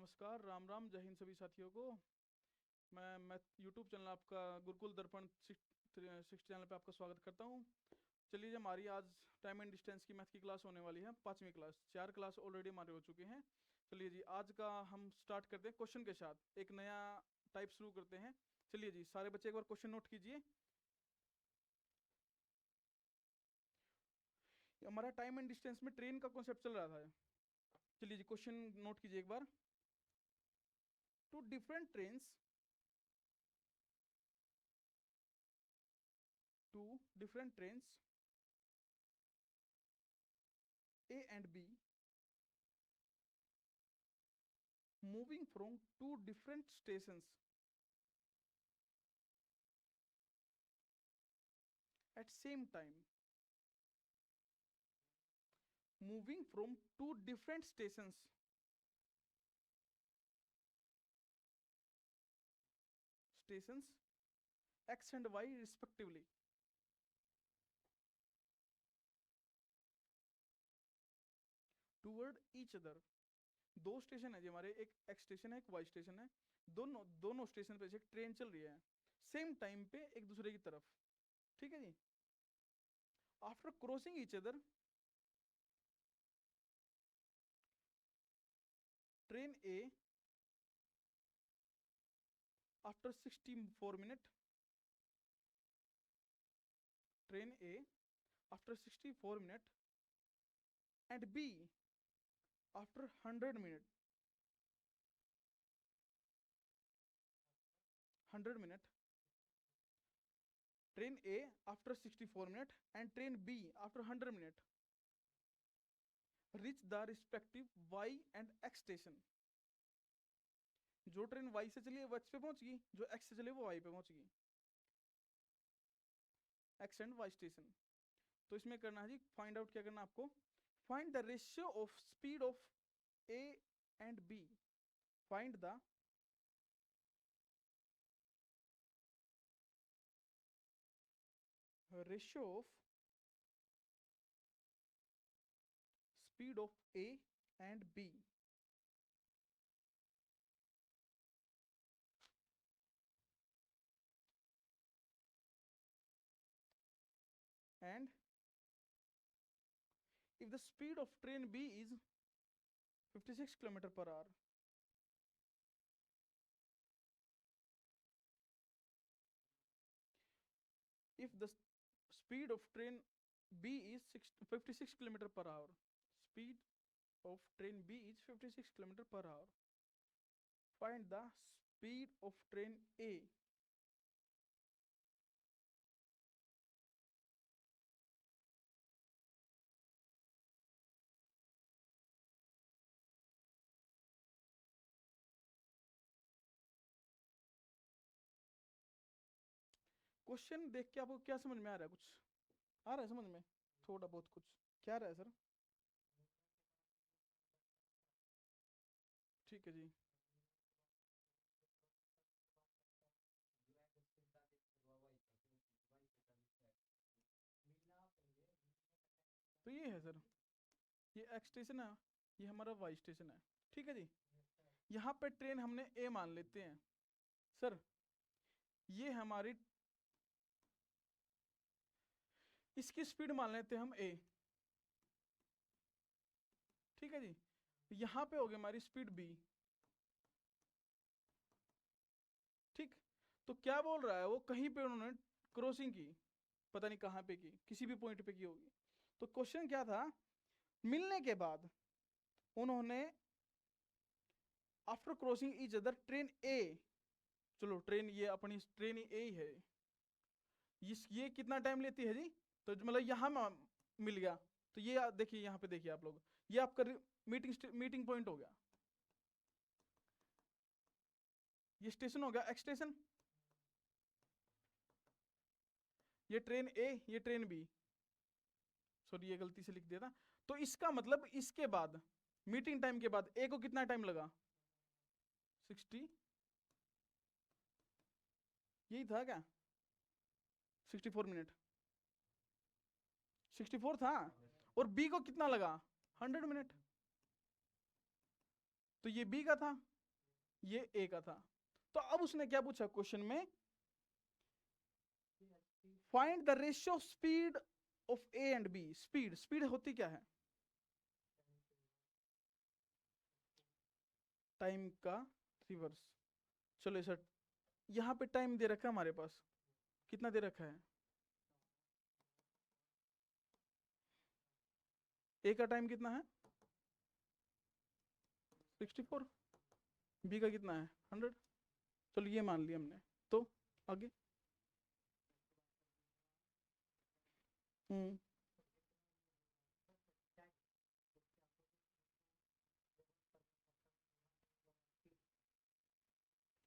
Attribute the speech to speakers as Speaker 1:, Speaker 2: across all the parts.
Speaker 1: नमस्कार, राम राम, जय हिंद सभी साथियों को। मैं यूट्यूब चैनल आपका गुरुकुल दर्पण 6 चैनल पे आपका स्वागत करता हूँ। चलिए, हमारी आज टाइम एंड डिस्टेंस की मैथ की क्लास होने वाली है, 5वीं क्लास। 4 क्लास ऑलरेडी हमारे हो चुके हैं। चलिए जी, आज का हम स्टार्ट करते हैं क्वेश्चन के साथ, एक नया टाइप शुरू करते हैं। चलिए जी, सारे बच्चे एक बार क्वेश्चन नोट कीजिए। हमारा टाइम एंड डिस्टेंस में ट्रेन का कॉन्सेप्ट चल रहा था। चलिए जी, क्वेश्चन नोट कीजिए एक बार। Two different trains A and B moving from two different stations at same time. Moving from two different stations X and Y respectively. Toward each other. दो स्टेशन है जी हमारे, एक एक्स स्टेशन है, एक Y station है। दोनों दोनों station पे से एक ट्रेन चल रही है सेम टाइम पे एक दूसरे की तरफ। ठीक है जी। After crossing each other, train A after 64 minute, train A after 64 minute and B after 100 minute, 100 minute. Train A after 64 minute and train B after 100 minute reach the respective Y and X station. जो train Y से चली है वो x पे पहुंच गई, जो x से चली वो वाई पे पहुंच गई, एक्स एंड वाई स्टेशन। तो इसमें करना है जी, फाइंड आउट क्या करना है आपको, find the ratio of speed of A and B. Find the ratio of speed of A and B. And if the speed of train B is 56 km per hour, if the speed of train B is 56 km per hour, speed of train B is 56 km per hour, find the speed of train A. Question देख के आपको क्या समझ में आ रहा है? कुछ आ रहा है समझ में? थोड़ा बहुत कुछ क्या रहा है सर? ठीक है जी। तो ये है सर, ये एक्स स्टेशन है, ये हमारा वाई स्टेशन है। ठीक है जी। यहाँ पे ट्रेन हमने ए मान लेते हैं सर, ये हमारी इसकी स्पीड मान लेते हैं हम ए। ठीक है जी। यहाँ पे होगी हमारी स्पीड बी। ठीक। तो क्या बोल रहा है वो, कहीं पे उन्होंने क्रॉसिंग की, पता नहीं कहाँ पे की, किसी भी पॉइंट पे की होगी। तो क्वेश्चन क्या था, मिलने के बाद उन्होंने after crossing each other train A, चलो ट्रेन ये अपनी ट्रेन ए ही है, ये कितना टाइम लेती है जी? तो मतलब यहाँ मिल गया, तो ये देखिए यहाँ पे देखिए आप लोग, ये आपका मीटिंग पॉइंट हो गया। ये स्टेशन हो गया एक्स स्टेशन, ये ट्रेन ए, ये ट्रेन बी। सॉरी, ये गलती से लिख दिया था। तो इसका मतलब इसके बाद मीटिंग टाइम के बाद ए को कितना टाइम लगा? 60, यही था क्या? 64 मिनट, 64 था। और बी को कितना लगा? 100 मिनट। तो ये बी का था, ये ए का था। तो अब उसने क्या पूछा क्वेश्चन में, find the ratio of speed of A and B. Speed, speed होती क्या है? टाइम का रिवर्स। चलो सर, यहाँ पे टाइम दे रखा है हमारे पास, कितना दे रखा है? ए का टाइम कितना है? 64। बी का कितना है? 100। चलो ये मान लिया हमने। तो आगे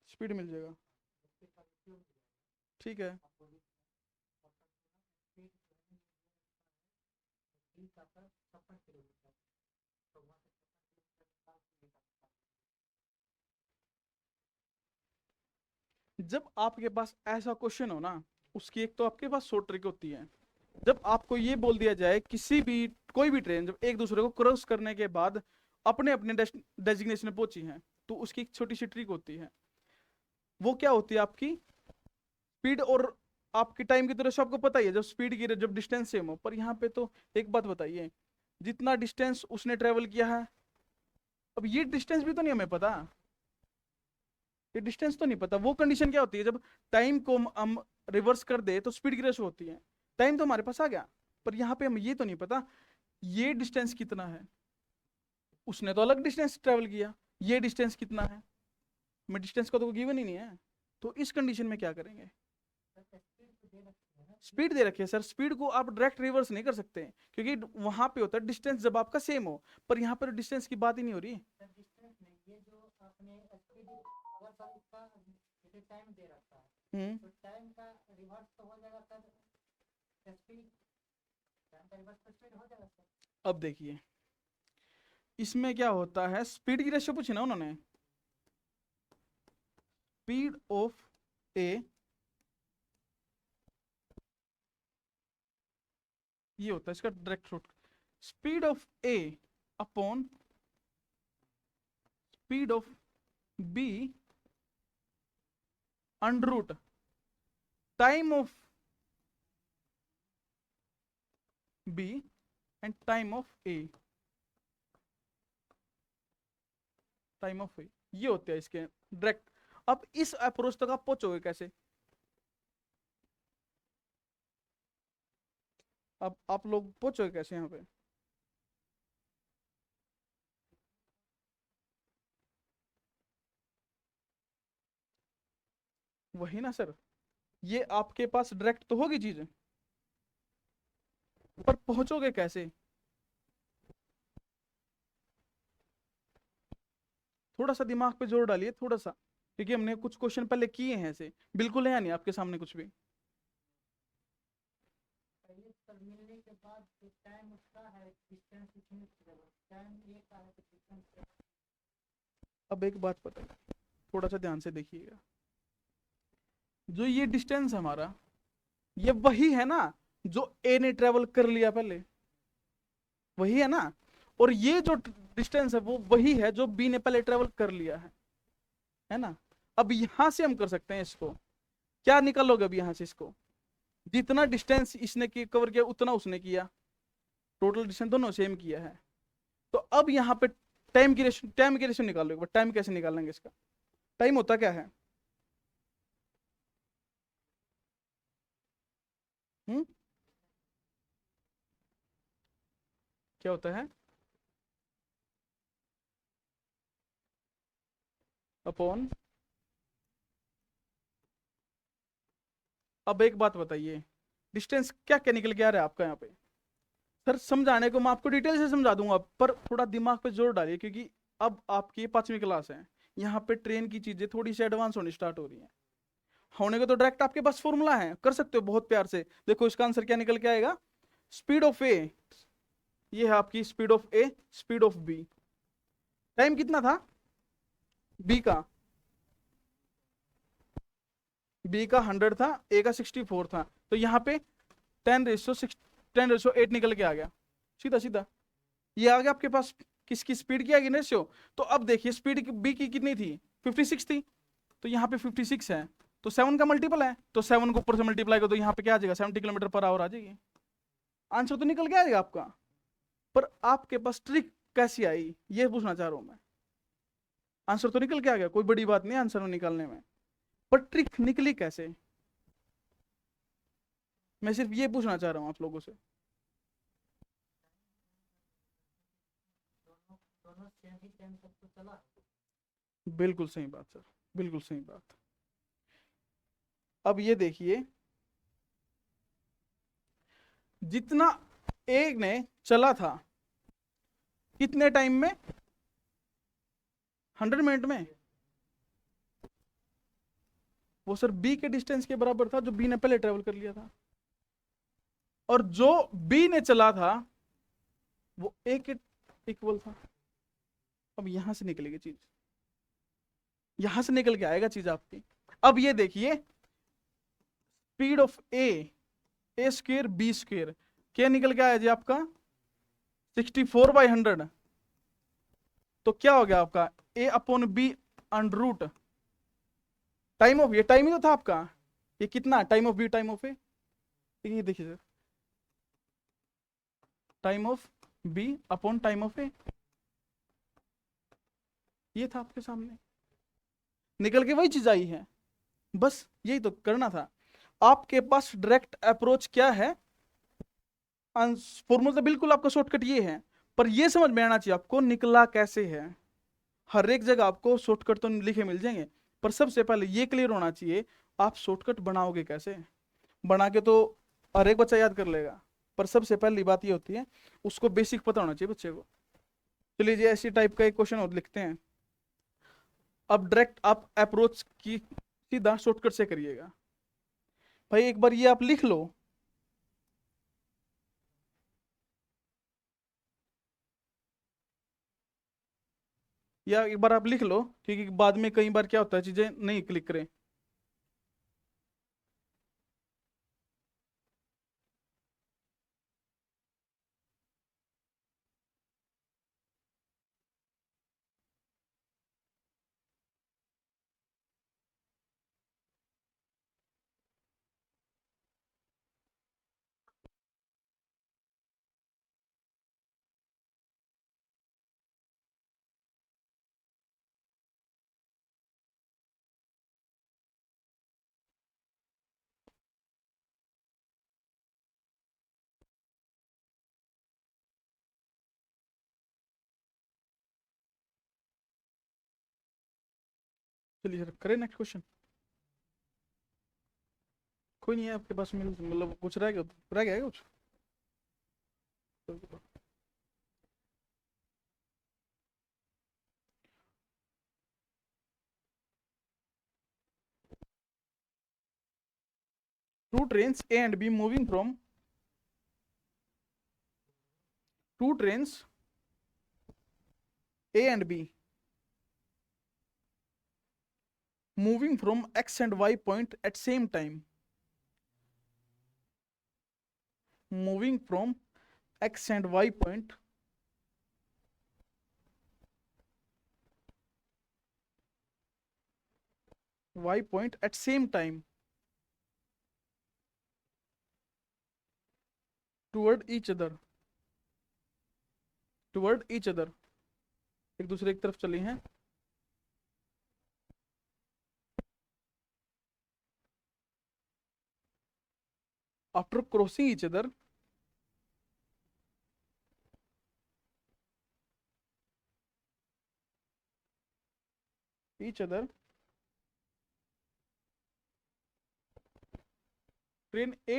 Speaker 1: स्पीड मिल जाएगा, ठीक है। जब आपके पास ऐसा क्वेश्चन हो ना, उसकी एक तो आपके पास शॉर्ट ट्रिक होती है। जब आपको ये बोल दिया जाए किसी भी कोई भी ट्रेन जब एक दूसरे को क्रॉस करने के बाद अपने अपने डेजिग्नेशन पहुंची है, तो उसकी एक छोटी सी ट्रिक होती है। वो क्या होती है? आपकी स्पीड और आपकी टाइम की तरह से आपको पता ही है, जब स्पीड की जब डिस्टेंस सेम हो। पर यहाँ पे तो एक बात बताइए, जितना डिस्टेंस उसने ट्रेवल किया है, अब ये डिस्टेंस भी तो नहीं हमें पता, ये डिस्टेंस तो नहीं पता। वो कंडीशन क्या होती है, जब टाइम को हम रिवर्स कर दे तो स्पीड की रेशो होती है। टाइम तो हमारे पास आ गया, पर यहाँ पे हम ये तो नहीं पता ये डिस्टेंस कितना है। उसने तो अलग डिस्टेंस ट्रेवल किया, ये डिस्टेंस कितना है? मैं डिस्टेंस का तो गिवन ही नहीं है। तो इस कंडीशन में क्या करेंगे? स्पीड दे रखी है सर, स्पीड को आप डायरेक्ट रिवर्स नहीं कर सकते, क्योंकि वहां पे होता है डिस्टेंस जब आपका सेम हो, पर यहाँ पर डिस्टेंस की बात ही नहीं हो रही। टाइम दे रखा है तो टाइम का रिवर्स तो हो जाएगा सर, स्पीड, टाइम का रिवर्स तो स्पीड हो जाएगा सर। अब देखिए इसमें क्या होता है, स्पीड की रेशियो पूछी ना उन्होंने, स्पीड ऑफ ए, ये होता है इसका direct root, speed of A upon speed of B under root time of B and time of A, time of A, ये होते हैं इसके डायरेक्ट। अब इस अप्रोच तक आप पहुंचोगे कैसे? अब आप लोग पहुंचोगे कैसे यहाँ पे? वही ना सर, ये आपके पास डायरेक्ट तो होगी चीज, पर पहुंचोगे कैसे? थोड़ा सा दिमाग पे जोर डालिए, थोड़ा सा, क्योंकि हमने कुछ क्वेश्चन पहले किए हैं ऐसे, बिल्कुल है नहीं आपके सामने कुछ भी। मिलने के बाद जो टाइम उसका है, डिस्टेंस अब एक बात पता है, थोड़ा सा ध्यान से देखिएगा, जो ये डिस्टेंस हमारा, ये वही है ना जो ए ने ट्रेवल कर लिया पहले, वही है ना। और ये जो डिस्टेंस है वो वही है जो बी ने पहले ट्रेवल कर लिया है ना। अब यहां से हम कर सकते हैं इसको, क्या निकालोगे अब यहां से इसको, जितना डिस्टेंस इसने कवर किया उतना उसने किया, टोटल डिस्टेंस दोनों सेम किया है। तो अब यहाँ पे टाइम की रेशियो निकालोगे। टाइम कैसे निकालेंगे इसका? टाइम होता क्या है? क्या होता है? अपॉन, अब एक बात बताइए, डिस्टेंस क्या क्या निकल के आ रहा है आपका यहाँ पे? सर समझाने को मैं आपको डिटेल से समझा दूंगा, पर थोड़ा दिमाग पे जोर डालिए, क्योंकि अब आपकी 5वीं क्लास है, यहाँ पे ट्रेन की चीजें थोड़ी सी एडवांस होनी स्टार्ट हो रही है। होने को तो डायरेक्ट आपके पास फॉर्मूला है, कर सकते हो बहुत प्यार से। देखो इसका आंसर क्या निकल के आएगा, स्पीड ऑफ ए, ये है आपकी speed of A, speed of B. Time कितना था बी का? बी का 100 था, ए का 64 था, तो यहाँ पे 10⁻8 निकल के आ गया, सीधा सीधा ये आ गया आपके पास। किसकी स्पीड की आएगी रेशियो? तो अब देखिए स्पीड बी की कितनी थी, 56 थी, तो यहाँ पे 56 है, तो 7 का मल्टीपल है, तो 7 को ऊपर से मल्टीप्लाई करो तो यहाँ पे क्या आ जाएगा, 70 किलोमीटर पर आवर आ जाएगी। आंसर तो निकल के आएगा आपका, पर आपके पास ट्रिक कैसी आई ये पूछना चाह रहा हूं मैं। आंसर तो निकल के आ गया, कोई बड़ी बात नहीं आंसर निकालने में, पर ट्रिक निकली कैसे, मैं सिर्फ ये पूछना चाह रहा हूं आप लोगों से। बिल्कुल सही बात सर, बिल्कुल सही बात। अब ये देखिए, जितना एक ने चला था कितने टाइम में, 100 मिनट में, वो सर बी के डिस्टेंस के बराबर था जो बी ने पहले ट्रेवल कर लिया था, और जो बी ने चला था वो ए के इक्वल था। अब यहां से निकलेगी चीज, यहां से निकल के आएगा चीज आपकी। अब ये देखिए, speed of A square B square, क्या निकल के आया जी आपका 64/100, तो क्या हो गया आपका A upon B under root time of, ये टाइम ही तो था आपका, ये कितना time of B time of A, ये देखिए sir, time of B upon time of A, ये था आपके सामने, निकल के वही चीज आई है, बस यही तो करना था। आपके पास डायरेक्ट अप्रोच क्या है, फॉर्मूला तो बिल्कुल आपका शॉर्टकट ये है, पर ये समझ में आना चाहिए आपको निकला कैसे है। हर एक जगह आपको शॉर्टकट तो लिखे मिल जाएंगे, पर सबसे पहले ये क्लियर होना चाहिए आप शॉर्टकट बनाओगे कैसे। बना के तो हर एक बच्चा याद कर लेगा, पर सबसे पहली बात ये होती है उसको बेसिक पता होना चाहिए बच्चे को। चलिए जी, ऐसी टाइप का एक क्वेश्चन और लिखते हैं। अब डायरेक्ट आप अप्रोच की सीधा शॉर्टकट से करिएगा। भाई एक बार ये आप लिख लो, या एक बार आप लिख लो, क्योंकि बाद में कई बार क्या होता है चीजें नहीं क्लिक करें। चलिए सर करें नेक्स्ट क्वेश्चन। कोई नहीं है आपके पास, मतलब कुछ रह गया, रह गया है कुछ। Two trains A and B moving from two trains A and B moving from X and Y point at same time. Moving from X and Y point at same time toward each other. Toward each other, एक दूसरे की तरफ चली हैं। After crossing each other, train A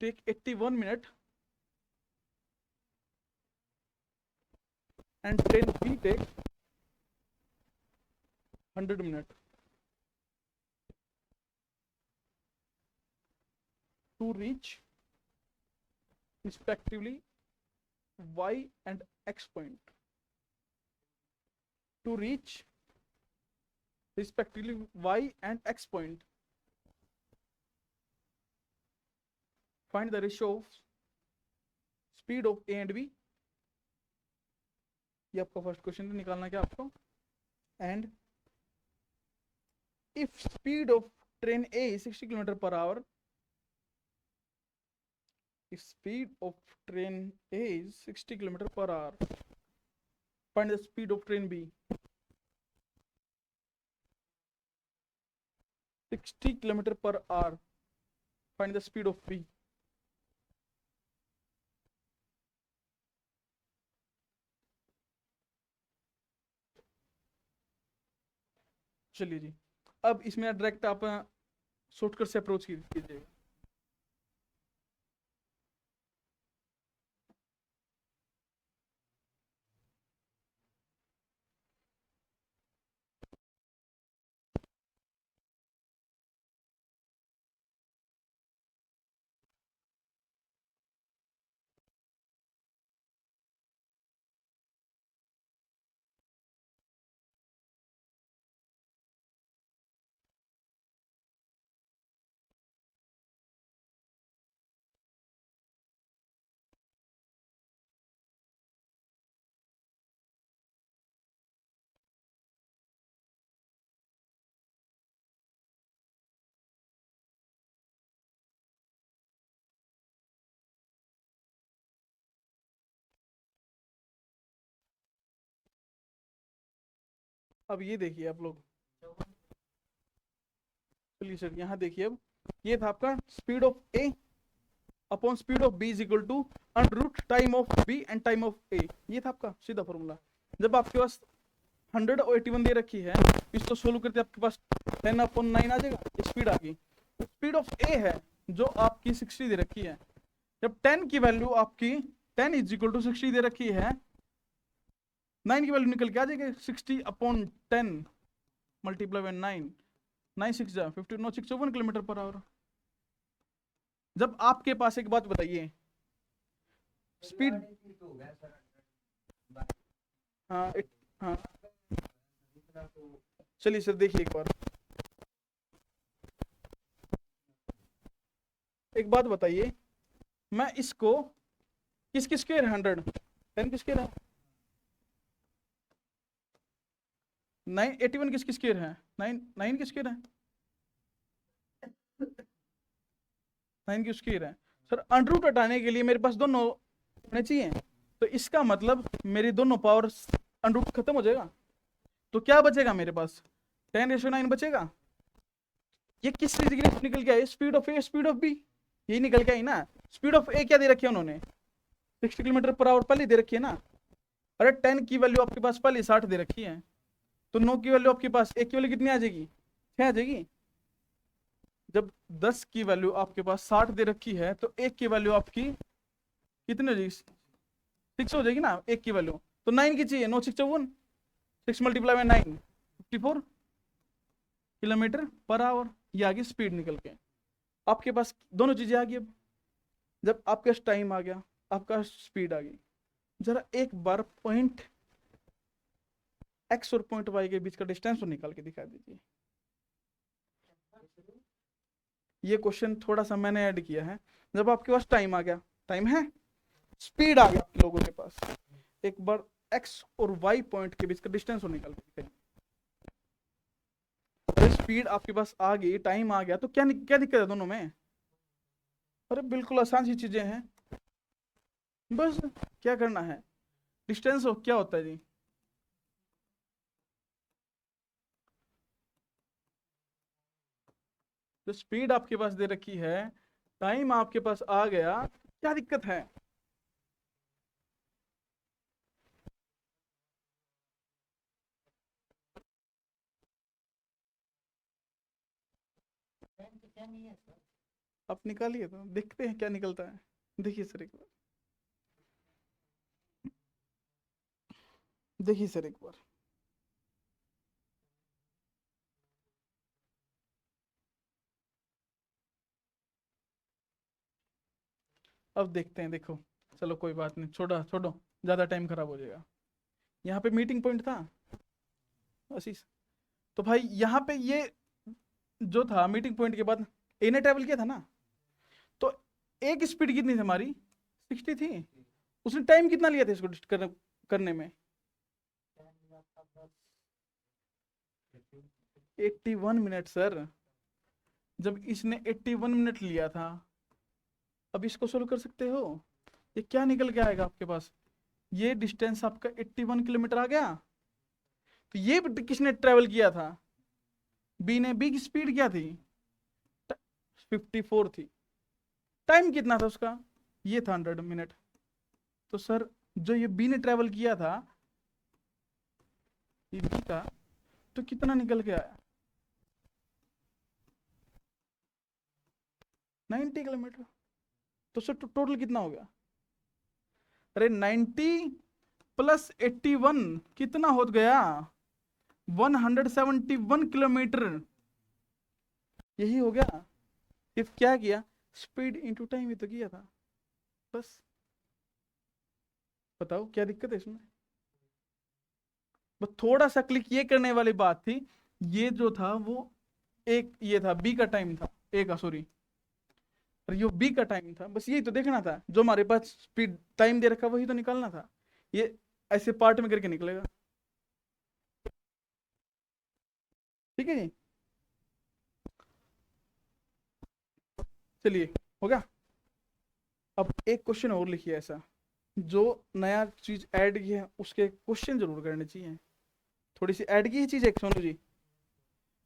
Speaker 1: take 81 minutes and train B take 100 minutes to reach respectively Y and X point. To reach respectively Y and X point. Find the ratio of speed of A and B ये आपका first question निकालना क्या आपको। And if speed of train A 60 kilometre per hour, if speed of train A is 60 km per hour, find the speed of train B. 60 km per hour, find the speed of B. चलिए जी, अब इसमें direct आप shortcut से approach कीजिएगा। अब ये देखिए आप लोग, चलिए सर यहाँ देखिए, अब ये था आपका speed of A upon speed of B is equal to √ time of B and time of A. ये था आपका सीधा फॉर्मूला। जब आपके पास 100 और 81 दे रखी है, इसको सोल्व करते आपके पास 10/9 आ जाएगा, स्पीड आ गई। स्पीड ऑफ ए है जो आपकी 60 दे रखी है। जब 10 की वैल्यू आपकी 10 इज इक्वल टू 60 दे रखी है, 9 की वैल्यू निकल के आ जाएगी 60/10 मल्टीप्लाई बाय 9, 9 6 जा 50, 9 6 1 किलोमीटर पर आवर। जब आपके पास एक बात बताइए, स्पीड, हाँ हाँ, चलिए सर देखिए एक बार, एक बात बताइए, मैं इसको किसकी स्क्वायर है 100, 10 की स्क्वायर है, 9 81 किसकी स्क्वायर है, 9 की स्क्वायर है, 9 की स्क्वायर है। सर अंडर हटाने के लिए मेरे पास दोनों होने चाहिए, तो इसका मतलब मेरी दोनों पावर अंडर खत्म हो जाएगा, तो क्या बचेगा मेरे पास 10/9 बचेगा। ये किस चीज की निकल के आई, speed of A speed of B, यही निकल के आई ना। स्पीड ऑफ ए क्या दे रखी है उन्होंने, 60 किलोमीटर पर आवर पहले दे रखी है ना। अरे 10 की वैल्यू आपके पास पहले 60 दे रखी है, तो 9 की वैल्यू आपके पास, 1 की वैल्यू कितनी आ जाएगी, 6 आ जाएगी। जब 10 की वैल्यू आपके पास 60 दे रखी है, तो 1 की वैल्यू आपकी कितनी हो जाएगी, 6 हो जाएगी ना 1 की वैल्यू। तो 9 की चाहिए, 9 6 54, 6 multiply by 9 54 kilometre per our. ये आ गई स्पीड निकल के, आपके पास दोनों चीजें आ गई। अब जब आपके पास टाइम आ गया, आपका स्पीड आ गई, जरा एक बार पॉइंट एक्स और पॉइंट वाई के बीच का डिस्टेंस निकाल के दिखा दीजिए। ये क्वेश्चन थोड़ा सा मैंने ऐड किया है। जब आपके पास टाइम आ गया, टाइम है, स्पीड आ गया आप लोगों के पास, एक बार एक्स और वाई पॉइंट के बीच का डिस्टेंस निकाल के दिखाइए। स्पीड आपके पास आ गई, टाइम आ गया, तो क्या क्या दिक्कत है दोनों में। अरे बिल्कुल आसान सी चीजें हैं, बस क्या करना है, डिस्टेंस क्या होता है जी, जो स्पीड आपके पास दे रखी है, टाइम आपके पास आ गया, क्या दिक्कत है। आप निकालिए तो देखते हैं क्या निकलता है। देखिए सर एक बार, देखिए सर एक बार, अब देखते हैं। देखो चलो कोई बात नहीं, छोड़ो छोड़ो, ज़्यादा टाइम खराब हो जाएगा। यहाँ पे मीटिंग पॉइंट था आशीष, तो भाई यहाँ पे ये जो था मीटिंग पॉइंट के बाद ए ने ट्रेवल किया था ना, तो एक स्पीड कितनी थी हमारी, 60 थी। उसने टाइम कितना लिया था इसको करने में, 81 मिनट सर, जब इसने 81 मिनट लिया था। अब इसको सोल्व कर सकते हो, ये क्या निकल के आएगा आपके पास, ये डिस्टेंस आपका 81 किलोमीटर आ गया। तो ये किसने ट्रेवल किया था, बी ने। बी की स्पीड क्या थी, 54 थी। टाइम कितना था उसका, ये था 100 मिनट। तो सर जो ये बी ने ट्रेवल किया था, ये बी का, तो कितना निकल के आया, 90 किलोमीटर। तो सर टोटल कितना हो गया, अरे 90 प्लस 81 कितना हो गया, 171 किलोमीटर। यही हो गया। इफ क्या किया, स्पीड इंटू टाइम ही तो किया था बस। बताओ क्या दिक्कत है इसमें। बस थोड़ा सा क्लिक ये करने वाली बात थी, ये जो था वो एक ये था बी का टाइम था, ए का सॉरी, और ये बी का टाइम था। बस यही तो देखना था, जो हमारे पास स्पीड टाइम दे रखा वही तो निकालना था। ये ऐसे पार्ट में करके निकलेगा। ठीक है जी, चलिए हो गया। अब एक क्वेश्चन और लिखिए ऐसा, जो नया चीज ऐड की है उसके क्वेश्चन जरूर करने चाहिए। थोड़ी सी ऐड की है चीज एक, सोनू जी।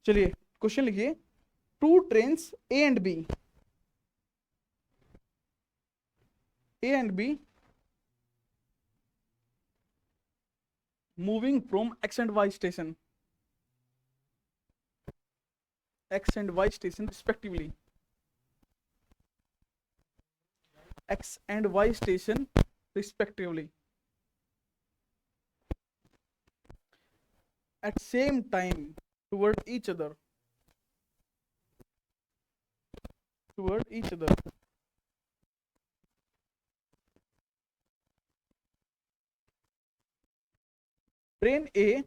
Speaker 1: चलिए क्वेश्चन लिखिए, two trains A and B moving from X and Y station, X and Y station respectively, X and Y station respectively at same time toward each other, toward each other. Train A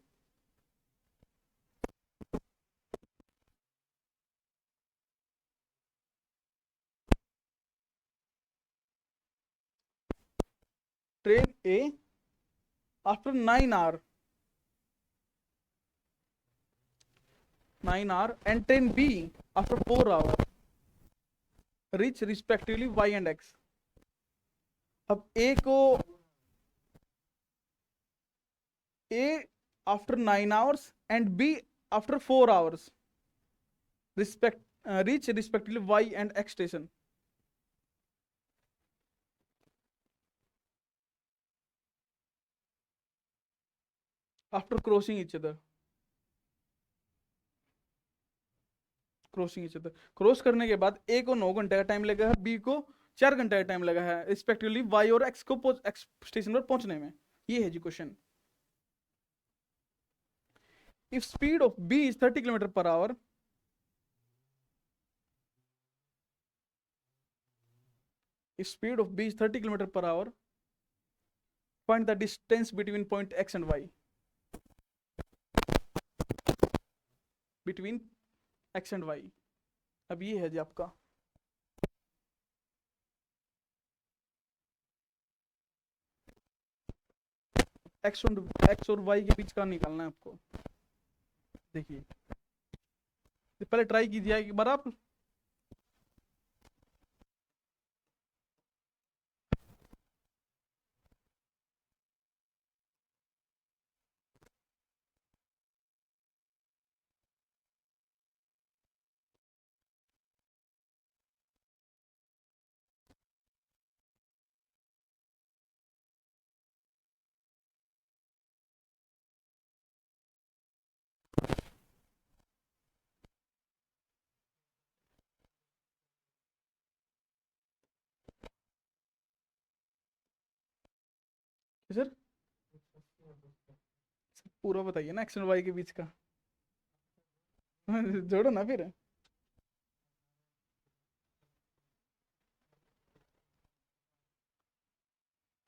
Speaker 1: after 9 hour and train B after 4 hour reach respectively y and x. अब A को A after 9 hours and B after 4 hours reach respectively y and x station. After crossing each other, cross करने के बाद ए को 9 घंटे का time लगा है, बी को 4 घंटे का टाइम लगा है रिस्पेक्टिवली वाई और एक्स को एक्स स्टेशन पर पहुंचने में। ये है जी question. If speed of B is 30 kilometre per hour, if speed of b is 30 kilometer per hour, find the distance between point x and y, between x and y। अब ये है जी आपका x और y के बीच का निकालना है आपको। देखिए पहले ट्राई कीजिए एक बार आप। सर पूरा बताइए ना एक्स और वाई के बीच का। जोड़ो ना फिर।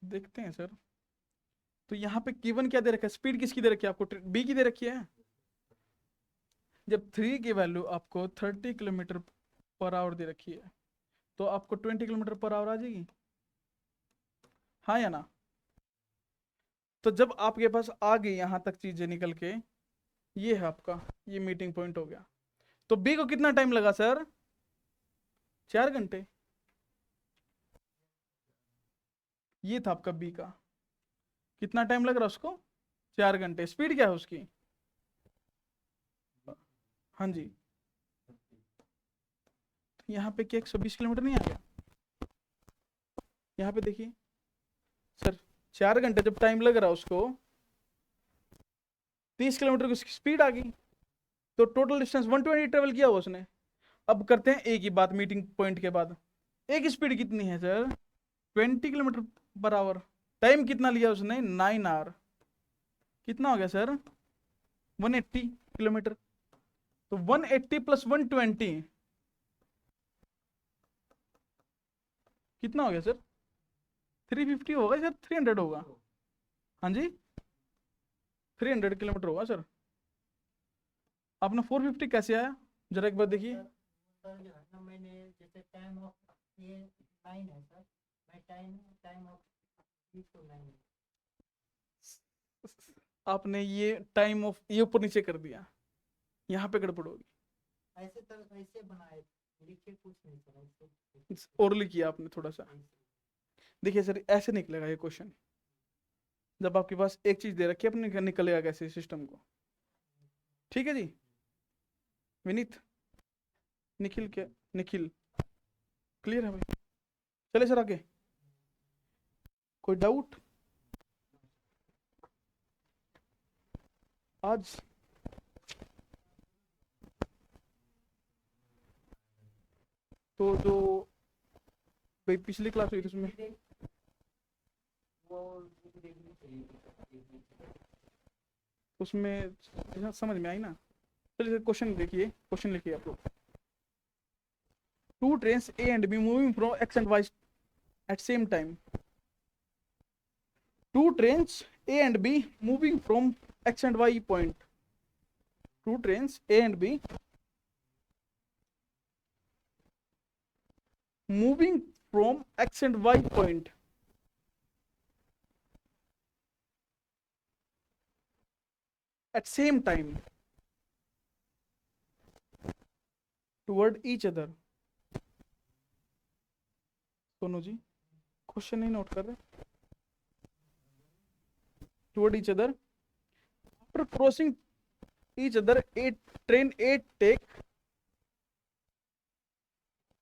Speaker 1: देखते हैं सर। तो यहाँ पे गिवन क्या दे रखा है, स्पीड किसकी दे रखी है आपको, बी की दे रखी है। जब 3 की वैल्यू आपको 30 किलोमीटर पर आवर दे रखी है, तो आपको 20 किलोमीटर पर आवर आ जाएगी, हाँ या ना। तो जब आपके पास आ गई यहां तक चीजें निकल के, ये है आपका, ये मीटिंग पॉइंट हो गया। तो बी को कितना टाइम लगा सर? 4 घंटे। ये था आपका बी का, कितना टाइम लग रहा है उसको? 4 घंटे। स्पीड क्या है उसकी? हाँ जी, यहाँ पे क्या 120 किलोमीटर नहीं आ गया? यहाँ पे देखिए सर, 4 घंटे जब टाइम लग रहा है उसको, 30 किलोमीटर की उसकी स्पीड आ गई, तो टोटल डिस्टेंस 120 ट्रेवल किया हुआ उसने। अब करते हैं एक ही बात मीटिंग पॉइंट के बाद। एक स्पीड कितनी है sir? 20 kilometre per our. Time कितना लिया उसने? 9 आवर। कितना हो गया सर? 180 किलोमीटर। तो 180 प्लस 120 कितना हो गया सर? 350 होगा सर, 300 होगा। हाँ जी, 300 किलोमीटर होगा सर। आपने 450 कैसे आया, जरा एक बार देखिए।
Speaker 2: सर जो है ना, मैंने जैसे टाइम ऑफ ये 9 है सर, मैं टाइम ऑफ तो 9 है।
Speaker 1: आपने ये टाइम ऑफ ये ऊपर नीचे कर दिया, यहाँ पे गड़बड़ होगी।
Speaker 2: ऐसे तो ऐसे बनाए, लिखे कुछ नहीं सर, ऐसे
Speaker 1: ओरली किया आपने थोड़ा सा। देखिए सर, ऐसे निकलेगा ये क्वेश्चन, जब आपके पास एक चीज दे रखी है, अपने निकलेगा कैसे सिस्टम को। ठीक है जी। विनीत, निखिल, क्या निखिल, क्लियर है भाई? चले सर आगे, कोई डाउट? आज तो जो भाई पिछली क्लास हुई थी उसमें,
Speaker 2: वो देखनी चाहिए।
Speaker 1: उसमें समझ में आई ना? चलिए क्वेश्चन देखिए, क्वेश्चन लिखिए आप लोग। Two trains A and B moving from X and Y at same time. Two trains A and B moving from X and Y point. Two trains A and B moving from X and Y point at same time toward each other. Sonu ji, question नहीं note कर रहे? Toward each other. After crossing each other, train 8 take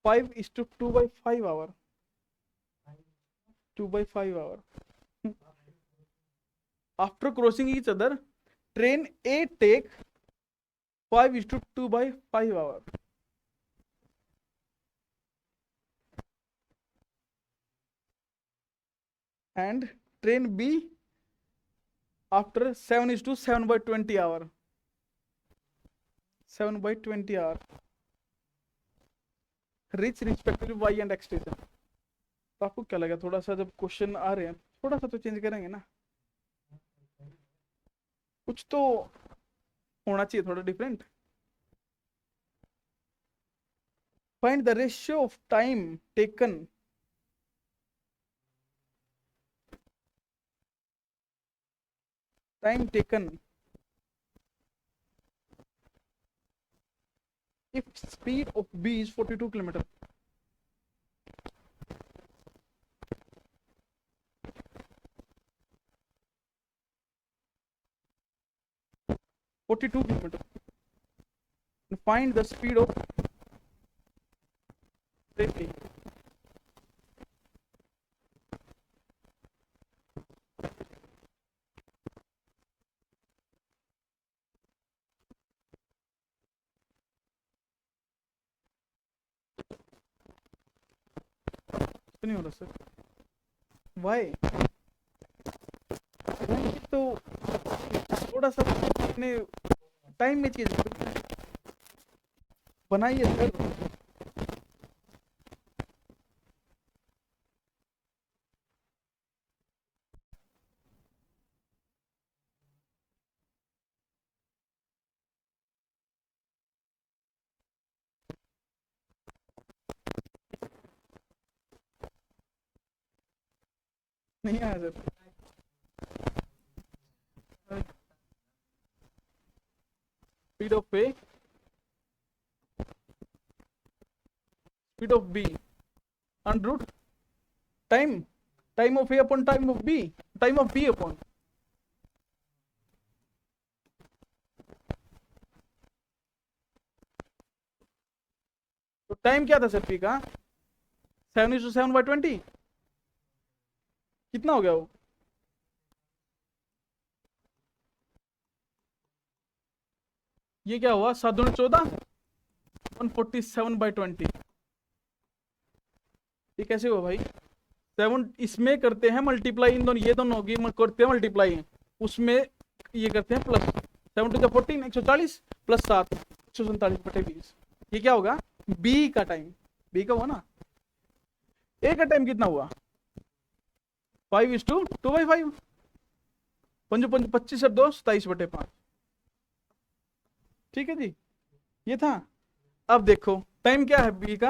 Speaker 1: 5:2/5 hour. 2/5 hour. After crossing each other, train A take 5:2/5 hour. And train B after 7:7/20 hour. 7/20 hour. Reach respectively Y and X station. तो आपको क्या लगा, थोड़ा सा जब question आ रहे हैं थोड़ा सा तो चेंज करेंगे ना, कुछ तो होना चाहिए थोड़ा different. Find the ratio of time taken if speed of B is 42 kilometer. Find the speed of train. नहीं हो रहा सर, वाई तो थोड़ा सा अपने टाइम में चीज बनाइए सर। नहीं आया sir. Speed of A, speed of B, under root time of A upon time of B, time of B upon तो टाइम क्या था सर पी का 7:7/20 कितना हो गया वो, ये क्या हुआ 7×14 147/20। ये कैसे हुआ भाई, 7 इसमें करते हैं मल्टीप्लाई, इन दोनों ये दोनों होगी करते हैं मल्टीप्लाई, उसमें ये करते हैं प्लस 7×14 140 प्लस 7 147/20। ये क्या होगा बी का टाइम, बी का हुआ ना। ए का टाइम कितना हुआ 5:2/5, 5 5 25 और 2 27/5। ठीक है जी, ये था। अब देखो टाइम क्या है बी का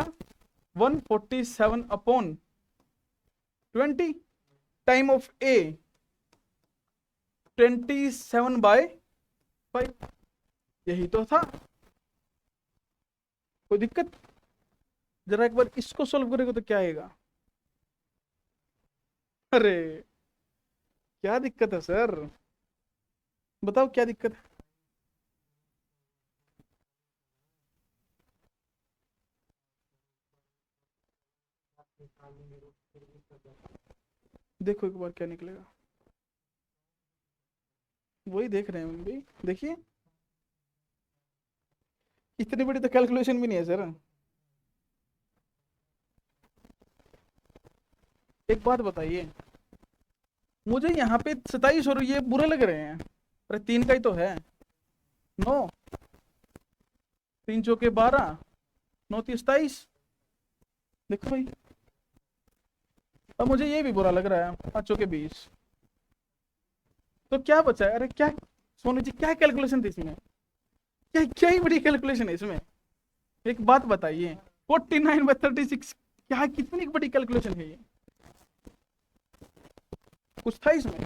Speaker 1: 147/20, टाइम ऑफ ए 27/5, यही तो था। कोई दिक्कत, जरा एक बार इसको सॉल्व करेगा तो क्या आएगा, अरे क्या दिक्कत है सर, बताओ क्या दिक्कत है। देखो एक बार क्या निकलेगा, वही देख रहे हैं हम भी, देखिए इतनी बड़ी तो कैलकुलेशन भी नहीं है सर। एक बात बताइए, मुझे यहाँ पे 27 और ये बुरे लग रहे हैं, अरे 3 का ही तो है 9, 3 चौके 12, 9 3 27। देखो भाई अब मुझे ये भी बुरा लग रहा है 5 चौके 20, तो क्या बचा है, अरे क्या सोनू जी क्या कैलकुलेशन थी इसमें, क्या क्या ही बड़ी कैलकुलेशन है इसमें। एक बात बताइए 49/36 क्या कितनी बड़ी कैलकुलेशन है ये, कुछ था इसमें।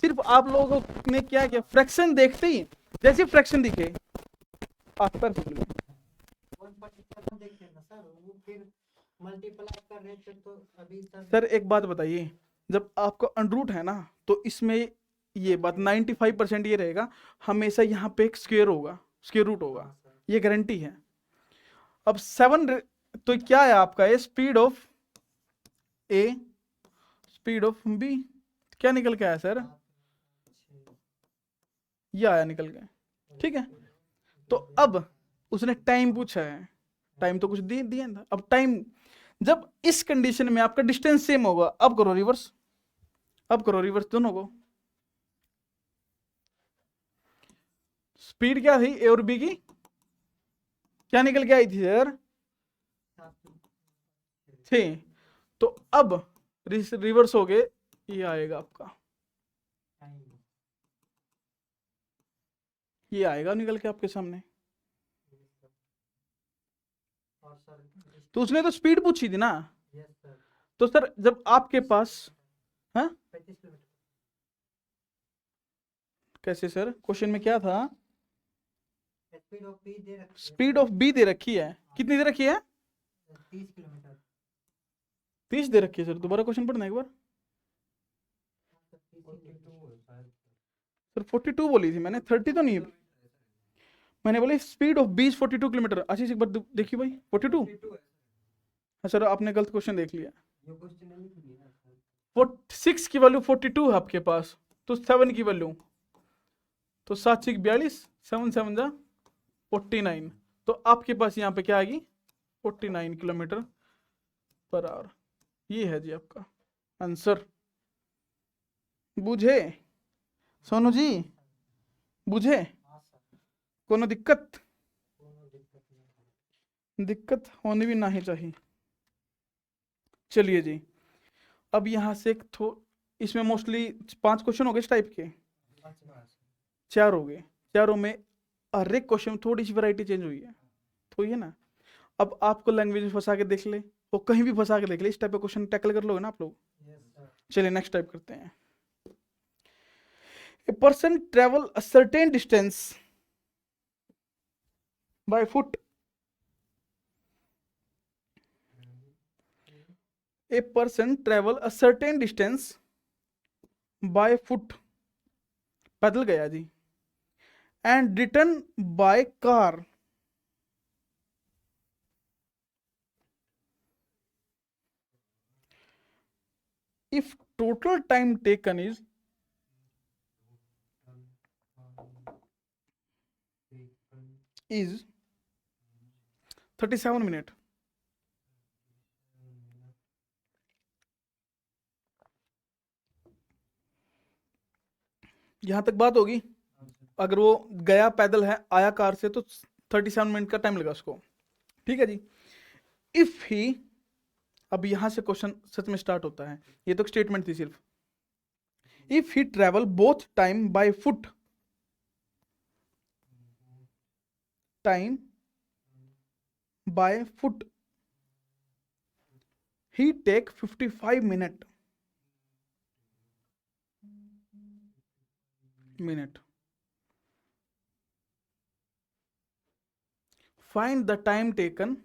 Speaker 1: सिर्फ आप लोगों ने क्या किया, फ्रैक्शन देखते ही जैसे फ्रैक्शन दिखे आप पर
Speaker 2: मल्टीप्लाई कर रहे थे तो अभी तक।
Speaker 1: सर एक बात बताइए, जब आपका अंडरूट है ना तो इसमें ये बात 95% ये रहेगा, हमेशा यहाँ पे एक स्क्वायर होगा, स्क्वायर रूट होगा, ये गारंटी है। अब 7 तो क्या है आपका ये speed of A, speed of B, क्या निकल के आया सर, ये आया निकल के, ठीक है। तो अब उसने टाइम पूछा है, टाइम तो कुछ दिया था। अब टाइम जब इस कंडीशन में आपका डिस्टेंस सेम होगा, अब करो रिवर्स, अब करो रिवर्स दोनों को। स्पीड क्या थी ए और बी की, क्या निकल के आई थी सर, थे। तो अब रिवर्स हो गए, ये आएगा आपका, ये आएगा निकल के आपके सामने। तो उसने तो स्पीड पूछी थी ना, तो सर जब आपके पास हाँ कैसे सर, क्वेश्चन में क्या था, स्पीड ऑफ बी दे रखी है, कितनी दे रखी है
Speaker 2: 30 किलोमीटर,
Speaker 1: 30 दे रखी है सर, दोबारा क्वेश्चन पढ़ना एक बार। सर 42 बोली थी मैंने, 30 तो नहीं, मैंने बोली स्पीड ऑफ बी 42 किलोमीटर। आशीष एक बार देखिए भाई 42, हाँ सर आपने गलत क्वेश्चन देख लिया, 6 की वैल्यू 42 है आपके पास, तो 7 की वैल्यू तो 7 6 42, 7 7 जा 49, तो आपके पास यहाँ पे क्या आएगी 49 किलोमीटर पर आवर। ये है जी आपका आंसर। बुझे सोनू जी, बुझे, कोनो दिक्कत, दिक्कत होनी भी नहीं चाहिए। चलिए जी, अब यहाँ से इसमें मोस्टली 5 क्वेश्चन हो गए इस टाइप के, 4 हो गए, चारों में हर एक क्वेश्चन में थोड़ी सी वैरायटी चेंज हुई है, तो ये ना अब आपको लैंग्वेज में फंसा के देख ले, वो कहीं भी फंसा के देख ले, इस टाइप का क्वेश्चन टैकल कर लोगे ना आप लोग। चलिए नेक्स्ट टाइप करते हैं। A person travel a certain distance by foot, a person travel a certain distance by foot, पैदल गया जी, and return by car, if total time taken is 37 minute. यहां तक बात होगी। अगर वो गया पैदल है, आया कार से, तो 37 मिनट का टाइम लगा उसको। ठीक है जी। इफ ही, अब यहां से क्वेश्चन सच में स्टार्ट होता है, ये तो स्टेटमेंट थी सिर्फ। If he travel both time by foot, time by foot, he take 55 minute, find the time taken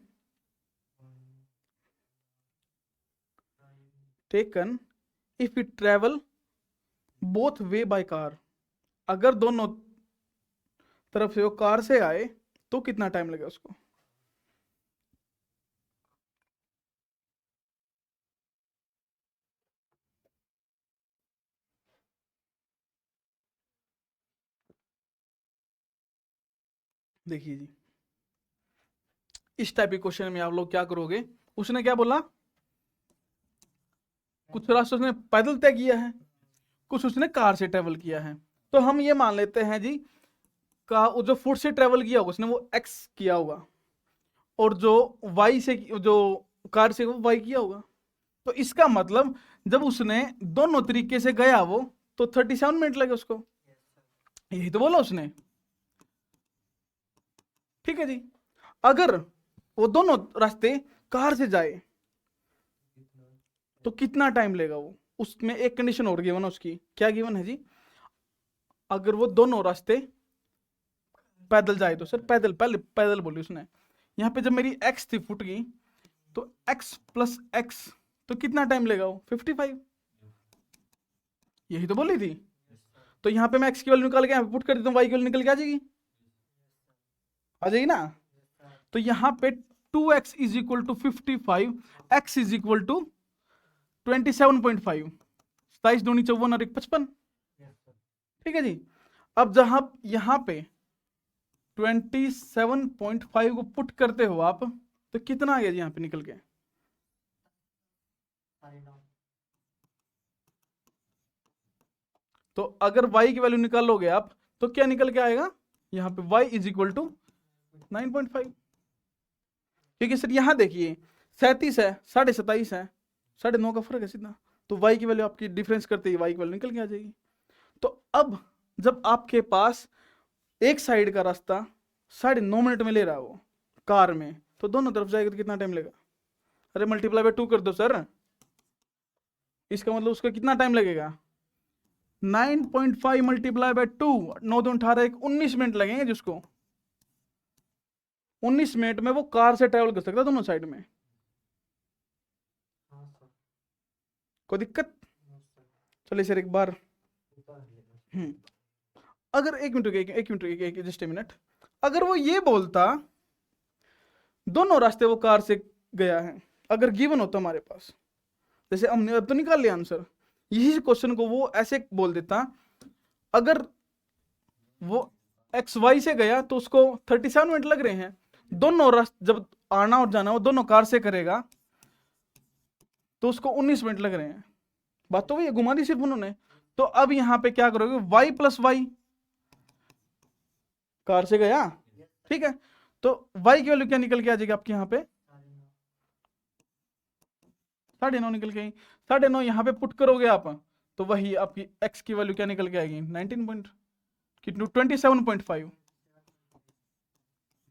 Speaker 1: if we travel both way by car, अगर दोनों तरफ से वो कार से आए तो कितना टाइम लगेगा उसको। देखिए जी, इस टाइप के क्वेश्चन में आप लोग क्या करोगे, उसने क्या बोला, कुछ रास्ते उसने पैदल तय किया है, कुछ उसने कार से ट्रेवल किया है, तो हम ये मान लेते हैं जी का जो फुट से ट्रेवल किया होगा उसने वो एक्स किया होगा, और जो वाई से, जो कार से, वो वाई किया होगा। तो इसका मतलब जब उसने दोनों तरीके से गया वो, तो 37 मिनट लगे उसको, यही तो बोला उसने। ठीक है जी। अगर वो दोनों रास्ते कार से जाए तो कितना टाइम लेगा वो, उसमें एक कंडीशन और गिवन है उसकी। क्या गिवन है जी, अगर वो दोनों रास्ते पैदल जाए तो, सर पैदल, पहले पैदल बोली उसने, यहां पे जब मेरी एक्स थी फुट की, तो एक्स प्लस एक्स, तो कितना टाइम लेगा वो, 55, यही तो बोली थी। तो यहां पे मैं एक्स की वैल्यू निकाल के यहाँ पे पुट कर देता हूँ, वाई की वैल्यू निकल के आ जाएगी ना। तो यहां पे 2x is equal to 55, x is equal to 27.5, 27 दूनी 54 और 1 55। ठीक है जी। अब जहां यहां पे 27.5 को पुट करते हो आप, तो कितना आ गया जी यहां पे निकल के, तो अगर y की वैल्यू निकालोगे आप तो क्या निकल के आएगा, यहां पे y इज इक्वल टू 9.5। क्योंकि सर यहां देखिए 37 है, 27.5 है, 9.5 का फर्क है सीधा, तो y की वैल्यू आपकी डिफरेंस करते ही y की वैल्यू निकल के आ जाएगी। तो अब जब आपके पास एक साइड का रास्ता 9.5 मिनट में ले रहा है वो कार में, तो दोनों तरफ जाएगा तो कितना टाइम लेगा, अरे मल्टीप्लाई बाय 2 कर दो सर, इसका मतलब उसका कितना टाइम लगेगा, 9.5 मल्टीप्लाई बाय 2, 9 2 18, 19 मिनट लगेंगे जिसको 19 मिनट में वो कार से ट्रेवल कर सकता है दोनों साइड में। कोई दिक्कत, चलिए सर एक बार, अगर एक मिनट जस्ट ए मिनट, अगर वो ये बोलता दोनों रास्ते वो कार से गया है, अगर गिवन होता हमारे पास, जैसे हमने अब तो निकाल लिया आंसर, यही क्वेश्चन को वो ऐसे बोल देता, अगर वो एक्स वाई से गया तो उसको 37 मिनट लग रहे हैं, दोनों रास्ते जब आना और जाना वो दोनों कार से करेगा तो उसको 19 मिनट लग रहे हैं। बात तो वही है, घुमा दी सिर्फ उन्होंने। तो अब यहां पे क्या करोगे, y प्लस वाई, कार से गया, ठीक है, तो y की वैल्यू क्या निकल के आ जाएगी आपके यहाँ पे 9.5 निकल के आई, 9.5 यहाँ पे पुट करोगे आप, तो वही आपकी x की वैल्यू क्या निकल के आएगी 27.5।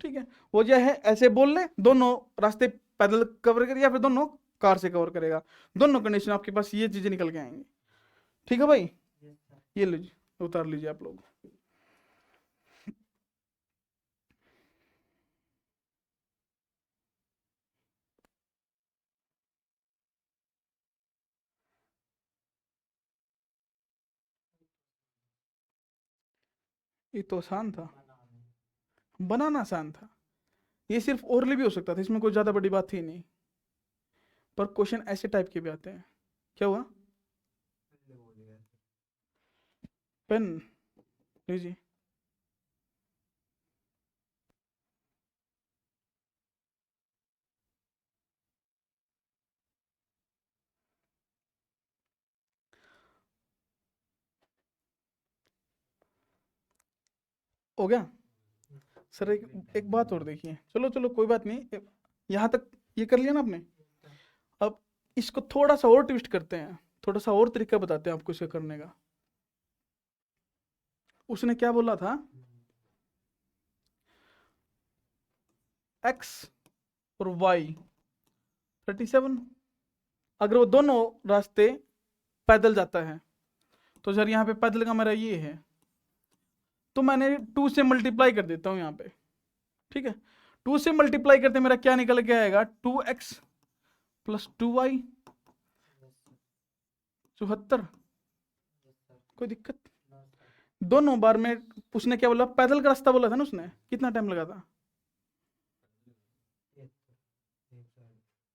Speaker 1: ठीक है, वो जो है ऐसे बोल ले, दोनों रास्ते पैदल कवर करे या फिर दोनों कार से कवर करेगा, दोनों कंडीशन आपके पास ये चीजें निकल के आएंगी। ठीक है भाई, ये लीजिए, उतार लीजिए आप लोग। ये तो आसान था,
Speaker 2: बनाने।
Speaker 1: बनाना आसान था। ये सिर्फ ओरली भी हो सकता था, इसमें कोई ज़्यादा बड़ी बात थी नहीं, पर क्वेश्चन ऐसे टाइप के भी आते हैं। क्या हुआ? पेन लीजिए। हो गया सर? एक बात और देखिए, चलो चलो कोई बात नहीं, यहाँ तक ये कर लिया ना आपने। अब इसको थोड़ा सा और ट्विस्ट करते हैं, थोड़ा सा और तरीका बताते हैं आपको इसे करने का। उसने क्या बोला था? x और y 37। अगर वो दोनों रास्ते पैदल जाता है, तो सर यहाँ पे पैदल का मेरा ये है, तो मैंने 2 से मल्टीप्लाई कर देता हूँ यहाँ पे, ठीक है। 2 से मल्टीप्लाई करते मेरा क्या निकल के आएगा? 2x plus 2y 74। कोई दिक्कत? दोनों बार में उसने क्या बोला? पैदल का रास्ता बोला था ना उसने, कितना टाइम लगा था?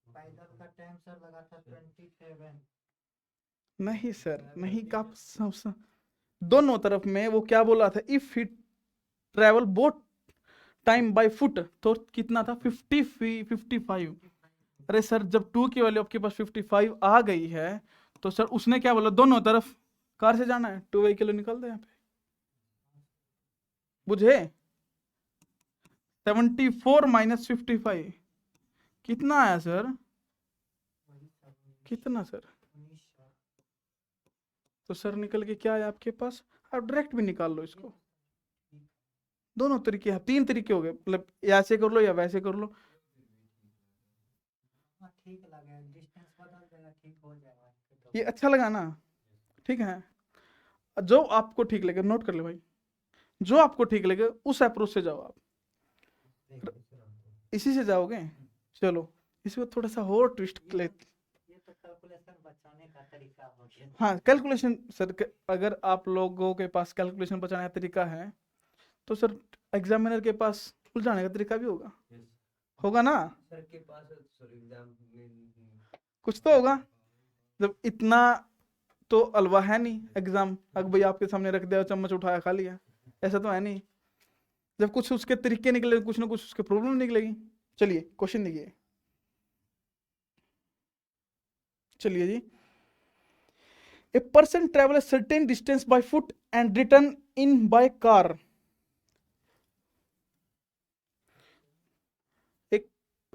Speaker 2: पैदल का टाइम सर लगा था 27।
Speaker 1: नहीं सर, नहीं का दोनों तरफ में वो क्या बोला था? If he travel both time by foot, तो कितना था? 55। अरे सर, जब 2 की वैल्यू आपके पास 55 आ गई है, तो सर उसने क्या बोला? दोनों तरफ कार से जाना है, 2 किलो निकल दे यहाँ पे। बुझे? 74 माइनस 55 कितना आया सर? कितना सर? तो सर निकल के क्या आया आपके पास? आप डायरेक्ट भी निकाल लो इसको। दोनों तरीके हैं, 3 तरीके हो गए, मतलब ऐसे कर लो या वैसे कर लो।
Speaker 2: हाँ ठीक लगा, डिस्टेंस बदल देगा, ठीक हो जाएगा।
Speaker 1: ये अच्छा लगा ना? ठीक है, जो आपको ठीक लगे नोट कर ले भाई, जो आपको ठीक लगे उस अप्रोच से जाओ आप। इसी से जाओगे? चलो इसमें थोड़ा सा और ट्विस्ट ले।
Speaker 2: ये तो कैलकुलेशन बचाने का तरीका हो गया।
Speaker 1: हाँ कैलकुलेशन सर, अगर आप लोगों के पास कैलकुलेशन बचाने का तरीका है, तो सर एग्जामिनर के पास उलझाने का तरीका भी होगा। होगा ना?
Speaker 3: सर के पास सर एग्जाम में
Speaker 1: कुछ तो होगा। जब इतना तो अलवा है नहीं एग्जाम, अगर भाई आपके सामने रख दिया, चम्मच उठाया खा लिया, ऐसा तो है नहीं। जब कुछ उसके तरीके निकले, कुछ ना कुछ उसके प्रॉब्लम निकलेगी। चलिए क्वेश्चन देखिए, चलिए जी। A person travel a certain distance by foot and return in by car.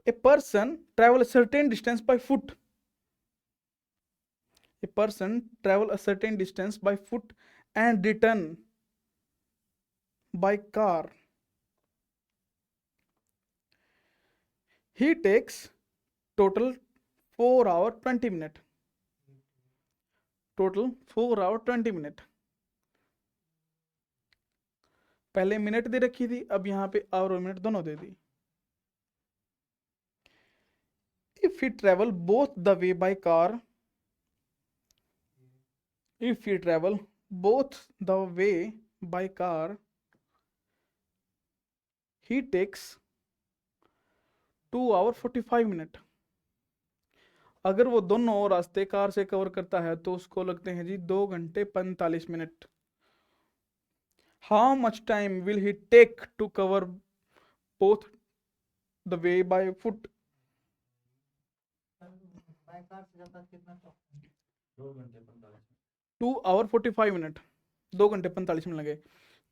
Speaker 1: A person travel a certain distance by foot. A person travel a certain distance by foot and return by car. He takes total 4 hour 20 minute. Total 4 hour 20 minute. पहले minute दे रखी थी, अब यहाँ पे our और minute दोनों दे दी। If he travel both the way by car, if he travel both the way by car, he takes 2 hour 45 minute. अगर वो दोनों रास्ते कार से कवर करता है तो उसको लगते हैं जी 2 घंटे 45 minute. How much time will he take to cover both the way by foot?
Speaker 2: By car से जाता है कितना तो
Speaker 3: 2 घंटे 45
Speaker 1: 2 आवर 45 मिनट, 2 घंटे 45 मिनट लगे।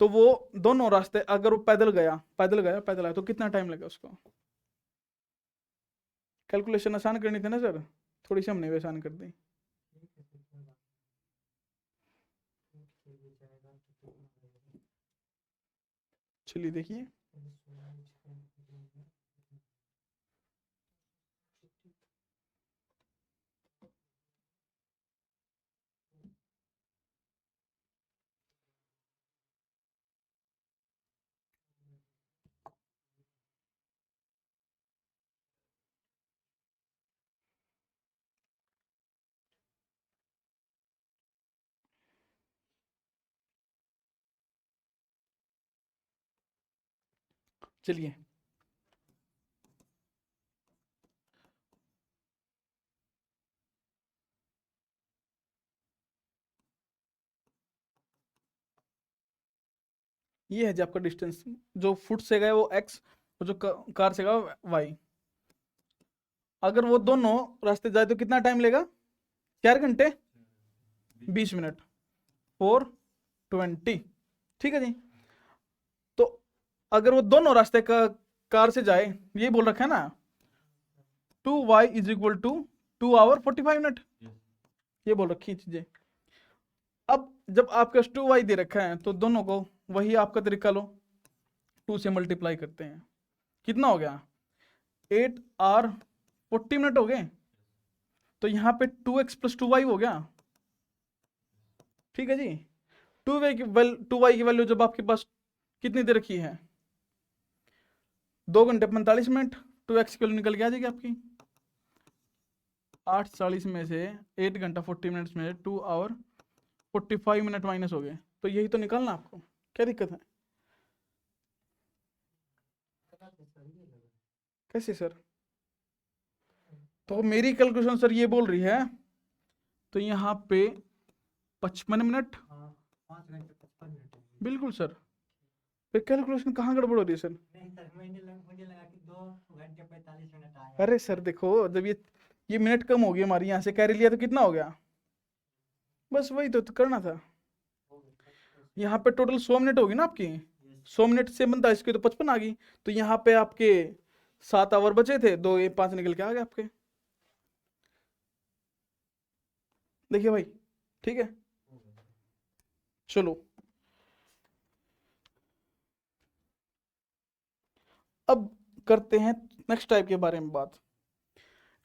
Speaker 1: तो वो दोनों रास्ते अगर वो पैदल गया, पैदल गया, पैदल आया, तो कितना टाइम लगा उसको? कैलकुलेशन आसान करनी थी ना सर, थोड़ी सी हमने भी आसान कर दी।
Speaker 2: ठीक है, फिर कोई बात नहीं। ठीक है, जाएगा तो कितना लगेगा?
Speaker 1: चलिए देखिए,
Speaker 2: पहले 16 इसका
Speaker 1: चलिए ये है जी आपका डिस्टेंस, जो फुट से गए वो x और जो कार से गया y। अगर वो दोनों रास्ते जाए तो कितना टाइम लेगा? 4 घंटे 20 मिनट, 4:20। ठीक है जी। तो अगर वो दोनों रास्ते का कार से जाए, ये बोल रखा है ना 2y is equal to 2 hour 45 minute, ये बोल रखी है चीजें। अब जब आपके 2y दे रखा है तो दोनों को वही आपका तरीका लो, 2 से मल्टीप्लाई करते हैं, कितना हो गया? 8 hour 40 मिनट हो गए। तो यहाँ पे 2x + 2y हो गया। ठीक है जी। 2y की वैल्यू जब आपके पास कितनी दे रखी है? 2 घंटे 45 मिनट। 2x की वैल्यू निकल के आ जाएगी आपकी 8:40 में से 8 घंटा 40 मिनट्स में 2 hour 45 मिनट माइनस हो गए। तो यही तो निकालना आपको, क्या दिक्कत है? कैसे सर? तो मेरी कैलकुलेशन सर ये बोल रही है, तो यहाँ पे 55 मिनट।
Speaker 2: 5 घंटे 55 मिनट।
Speaker 1: बिल्कुल सर। फिर कैलकुलेशन कहाँ गड़बड़ हो रही है सर?
Speaker 2: नहीं सर, मुझे लगा कि 2 घंटे 45 मिनट आया।
Speaker 1: अरे सर देखो, जब ये मिनट कम हो गई हमारी, यहाँ से कैरी लिया तो कितना हो गया? बस वही तो करना था। यहाँ पे टोटल 100 मिनट होगी ना आपकी, 100 मिनट से 45 की तो 55 आ गई। तो यहाँ पे आपके 7 आवर बचे थे, 2 ये 5 निकल के आ गए आपके। देखिए भाई, ठीक है। चलो अब करते हैं नेक्स्ट टाइप के बारे में बात।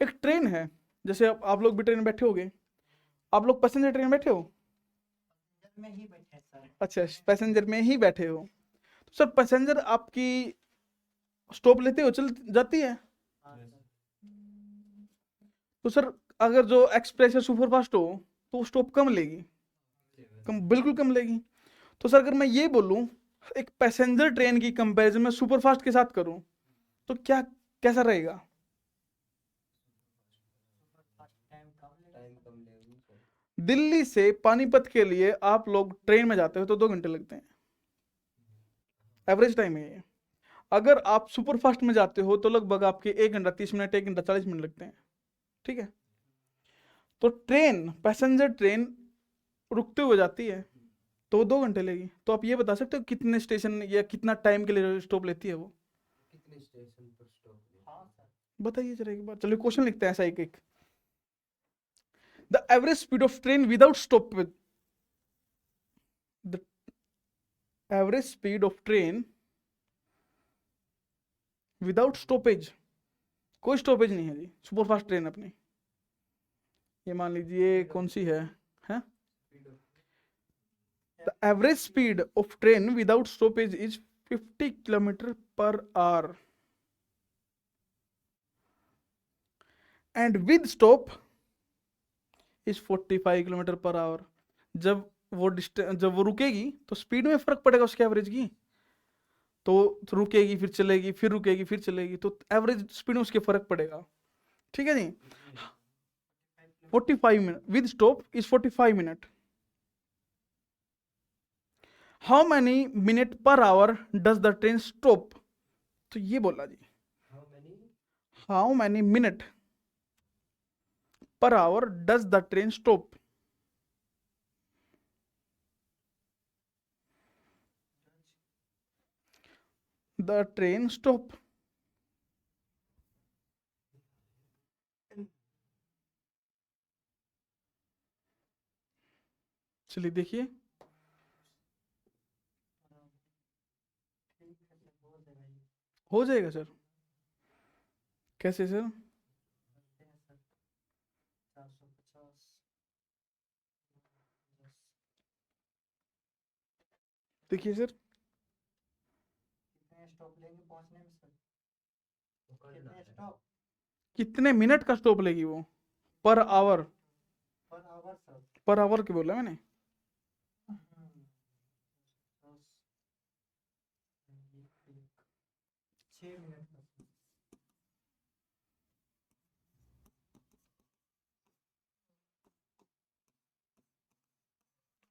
Speaker 1: एक ट्रेन है, जैसे आप लोग भी ट्रेन में बैठे होगे। आप लोग पैसेंजर ट्रेन में बैठे हो?
Speaker 2: में ही बैठे सर।
Speaker 1: अच्छा, पैसेंजर में ही बैठे हो। तो सर पैसेंजर आपकी स्टॉप लेते हो चल जाती है?
Speaker 2: हाँ सर।
Speaker 1: तो सर अगर जो एक्सप्रेस या सुपर फास्ट हो तो स्टॉप कम लेगी, कम, बिल्कुल कम लेगी। तो सर अगर मैं ये बोलूं एक पैसेंजर ट्रेन की कंपैरिजन में सुपर फास्ट के साथ करूं तो क्या कैसा रहेगा?
Speaker 2: टाइम कम
Speaker 3: लेगी सर।
Speaker 1: दिल्ली से पानीपत के लिए आप लोग ट्रेन में जाते हो तो 2 घंटे लगते हैं, एवरेज टाइम है ये। अगर आप सुपर फास्ट में जाते हो तो लगभग आपके 1 घंटा 30 मिनट 1 घंटा 40 मिनट लगते हैं। ठीक है। तो ट्रेन, पैसेंजर ट्रेन रुकते हुए जाती है तो 2 घंटे लेगी। तो आप ये बता सकते हो कितने स्टेशन या कितना टाइम के लिए स्टॉप लेती है वो?
Speaker 3: कितने स्टेशन पर स्टॉप लेगी?
Speaker 2: हाँ सर।
Speaker 1: बताइए जरा एक बार। चलो क्वेश्चन लिखते हैं ऐसा एक एक। The average speed of train without stop, the average speed of train without stoppage, कोई स्टॉपेज नहीं है जी, सुपर फास्ट ट्रेन अपनी। ये मान लीजिए कौन सी है, हैं? The average speed of train without stoppage is 50 km/h and with stop is 45 km/h। जब वो रुकेगी तो स्पीड में फर्क पड़ेगा उसके एवरेज की। तो रुकेगी फिर चलेगी, फिर रुकेगी फिर चलेगी, तो एवरेज स्पीड में उसके फर्क पड़ेगा। ठीक है जी। 45 minute with stop is 45 minute. How many minute per hour does the train stop? तो ये बोला जी, how many minute per hour does the train stop? The train stop. चलिए देखिए, हो जाएगा सर। कैसे सर?
Speaker 2: 450।
Speaker 1: देखिए सर,
Speaker 2: कितने स्टॉप लेंगे पहुंचने में सर? कितने स्टॉप
Speaker 1: कितने मिनट का स्टॉप लेगी वो? Per hour,
Speaker 2: per hour sir?
Speaker 1: Per hour के बोला मैंने।
Speaker 2: 10,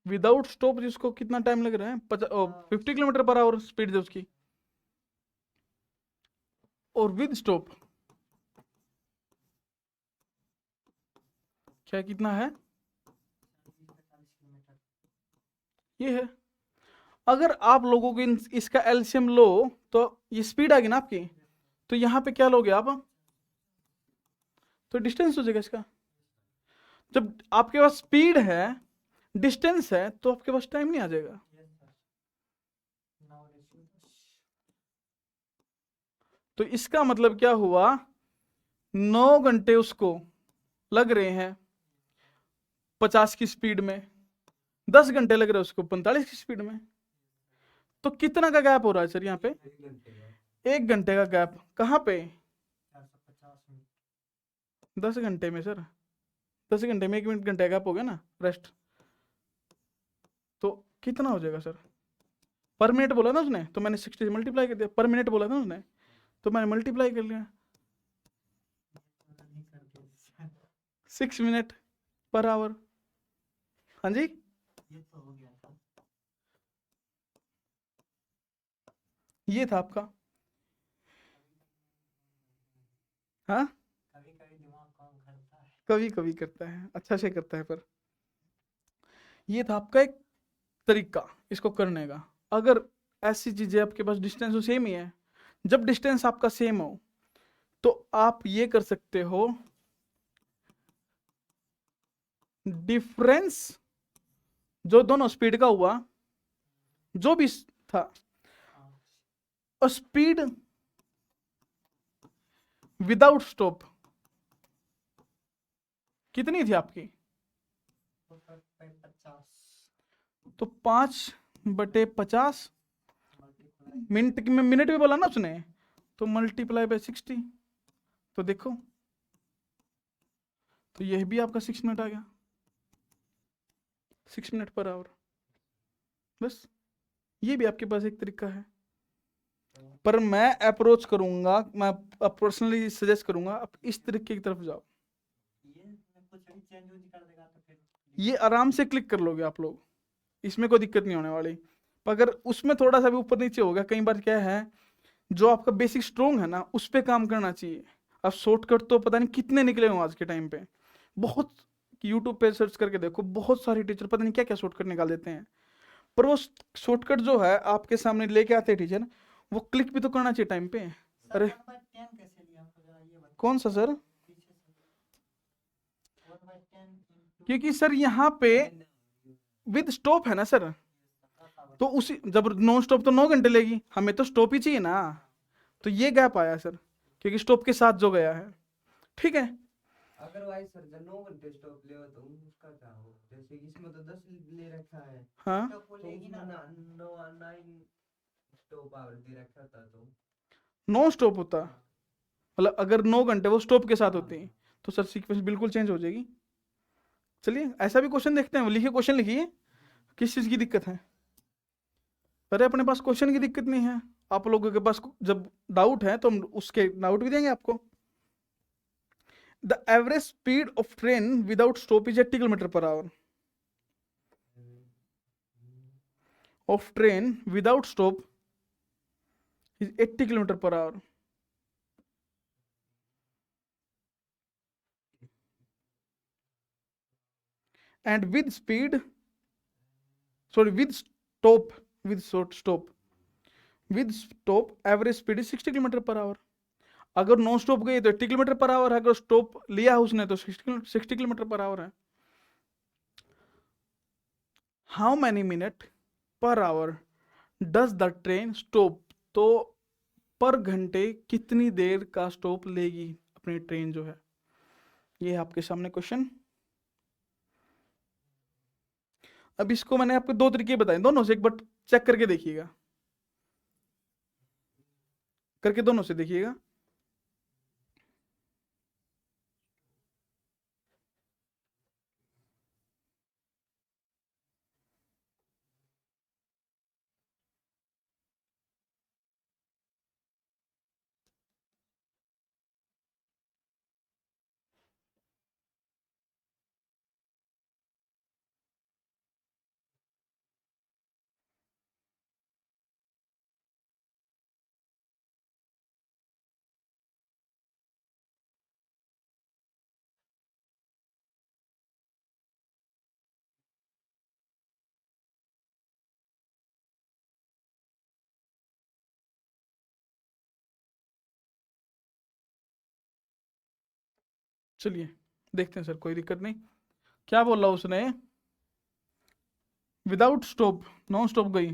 Speaker 1: विदाउट स्टॉप जिसको कितना टाइम लग रहा है 50 किलोमीटर पर आवर स्पीड है उसकी, और विद स्टॉप क्या कितना है,
Speaker 2: 40 किलोमीटर।
Speaker 1: ये है। अगर आप लोगों को इसका एलसीएम लो तो ये स्पीड आ गई ना आपकी, तो यहाँ पे क्या लोगे आप, तो डिस्टेंस हो जाएगा इसका। जब आपके पास स्पीड है, डिस्टेंस है, तो आपके पास टाइम नहीं आ जाएगा।
Speaker 2: Yes sir. नाउ रेशियो
Speaker 1: तो इसका मतलब क्या हुआ, 9 घंटे उसको लग रहे हैं 50 की स्पीड में, 10 घंटे लग रहे हैं उसको 45 की स्पीड में। तो कितना का गैप हो रहा है सर यहाँ पे,
Speaker 3: 1 घंटे का।
Speaker 1: 1 घंटे का गैप। कहाँ पे,
Speaker 2: 450 मिनट।
Speaker 1: 10 घंटे में सर, 10 घंटे में 1 मिनट घंटे का गैप हो गया ना रेस्ट, तो कितना हो जाएगा सर। पर मिनट बोला ना उसने, तो मैंने 60 से मल्टीप्लाई कर दिया। पर मिनट बोला था उसने, तो मैंने मल्टीप्लाई कर लिया।
Speaker 2: नहीं कर दिया।
Speaker 1: 6 मिनट पर आवर। हाँ जी,
Speaker 2: ये तो हो गया था।
Speaker 1: ये था आपका। हाँ,
Speaker 2: कभी कभी दिमाग काम करता है।
Speaker 1: कभी कभी करता है, अच्छा से करता है, पर ये था आपका एक तरीका इसको करने का। अगर ऐसी चीजें आपके पास डिस्टेंस तो सेम ही है, जब डिस्टेंस आपका सेम हो तो आप ये कर सकते हो, डिफरेंस जो दोनों स्पीड का हुआ जो भी था,
Speaker 2: हाँ,
Speaker 1: और स्पीड विदाउट स्टॉप कितनी थी आपकी,
Speaker 2: तो पर 50
Speaker 1: तो 5/50
Speaker 2: मल्टीप्लाई।
Speaker 1: मिनट में, मिनट में बोला ना उसने, तो मल्टीप्लाई बाय 60, तो देखो, तो यह भी आपका 6 मिनट आ गया, 6 मिनट पर आवर। बस ये भी आपके पास एक तरीका है, पर मैं अप्रोच करूंगा, मैं पर्सनली सजेस्ट करूंगा आप इस तरीके की तरफ जाओ।
Speaker 2: ये में कुछ भी चेंज वेंज कर देगा तो फिर
Speaker 1: ये आराम से क्लिक कर लोगे आप लोग, इसमें कोई दिक्कत नहीं होने वाली। पर अगर उसमें थोड़ा सा भी ऊपर नीचे होगा, कई बार क्या है, जो आपका बेसिक स्ट्रोंग है ना उस पर काम करना चाहिए। अब शॉर्टकट तो पता नहीं कितने निकले हों आज के टाइम पे, बहुत, यूट्यूब पे सर्च करके देखो, बहुत सारे टीचर पता नहीं क्या क्या शॉर्टकट निकाल देते हैं, पर वो शॉर्टकट जो है आपके सामने लेके आते हैं टीचर, वो क्लिक भी तो करना चाहिए टाइम पे।
Speaker 2: सर
Speaker 1: अरे
Speaker 2: 1/10 कैसे लिया हमको जरा ये बताइए।
Speaker 1: कौन सा सर,
Speaker 2: पीछे से 1/10 into
Speaker 1: क्योंकि सर यहाँ पे विद स्टॉप है ना सर,
Speaker 2: 10 आवर।
Speaker 1: तो उसी, जब नॉन स्टॉप तो 9 घंटे लेगी, हमें तो स्टॉप ही चाहिए ना, तो ये गैप आया सर, क्योंकि स्टॉप के साथ जो गया है। ठीक है,
Speaker 3: अदरवाइज सर जब 9 घंटे स्टॉप ले तो उसका क्या हो, जैसे इसमें तो 10 ले रखा है,
Speaker 1: हाँ,
Speaker 2: तो वो
Speaker 3: तो
Speaker 2: लेगी
Speaker 3: उसमें
Speaker 2: ना।
Speaker 3: 9 स्टॉप आवर दे रखा था तो।
Speaker 1: नॉन स्टॉप होता, मतलब अगर 9 घंटे वो स्टॉप के साथ
Speaker 3: हाँ,
Speaker 1: होते हैं, तो सर सीक्वेंस बिल्कुल चेंज हो जाएगी। चलिए ऐसा भी क्वेश्चन देखते हैं, लिखिए क्वेश्चन लिखिए, किस चीज़ की दिक्कत है। अरे अपने पास क्वेश्चन की दिक्कत नहीं है, आप लोगों के पास जब डाउट है तो हम उसके डाउट भी देंगे आपको। The average speed of train without stop is 80 kilometre per our, of train without stop is 80 kilometre per our, and with speed, sorry with stop, with stop, with stop average speed is 60 kilometre per our. अगर non stop गई तो 80 kilometre per our है, अगर stop लिया है उसने तो 60 kilometre per our है। How many minute per hour does the train stop, तो पर घंटे कितनी देर का स्टॉप लेगी अपनी ट्रेन जो है, ये है आपके सामने क्वेश्चन। अब इसको मैंने आपको दो तरीके बताए, दोनों से एक बार चेक करके देखिएगा, करके दोनों से देखिएगा। चलिए देखते हैं सर, कोई दिक्कत नहीं। क्या बोला उसने? विदाउट स्टॉप, नॉन स्टॉप गई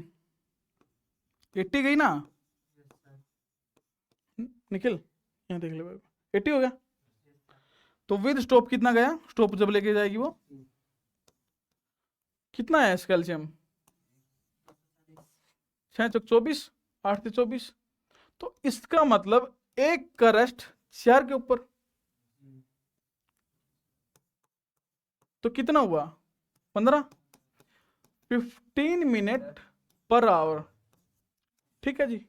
Speaker 1: 80 गई ना निखिल, यहाँ देख ले 80 हो गया। तो विद स्टॉप कितना गया? स्टॉप जब लेके जाएगी वो कितना है कैल्शियम? 6 चौक 24, 8 से 24। तो इसका मतलब एक का रेस्ट 4 के ऊपर, तो कितना हुआ? 15 मिनट पर आवर। ठीक है जी,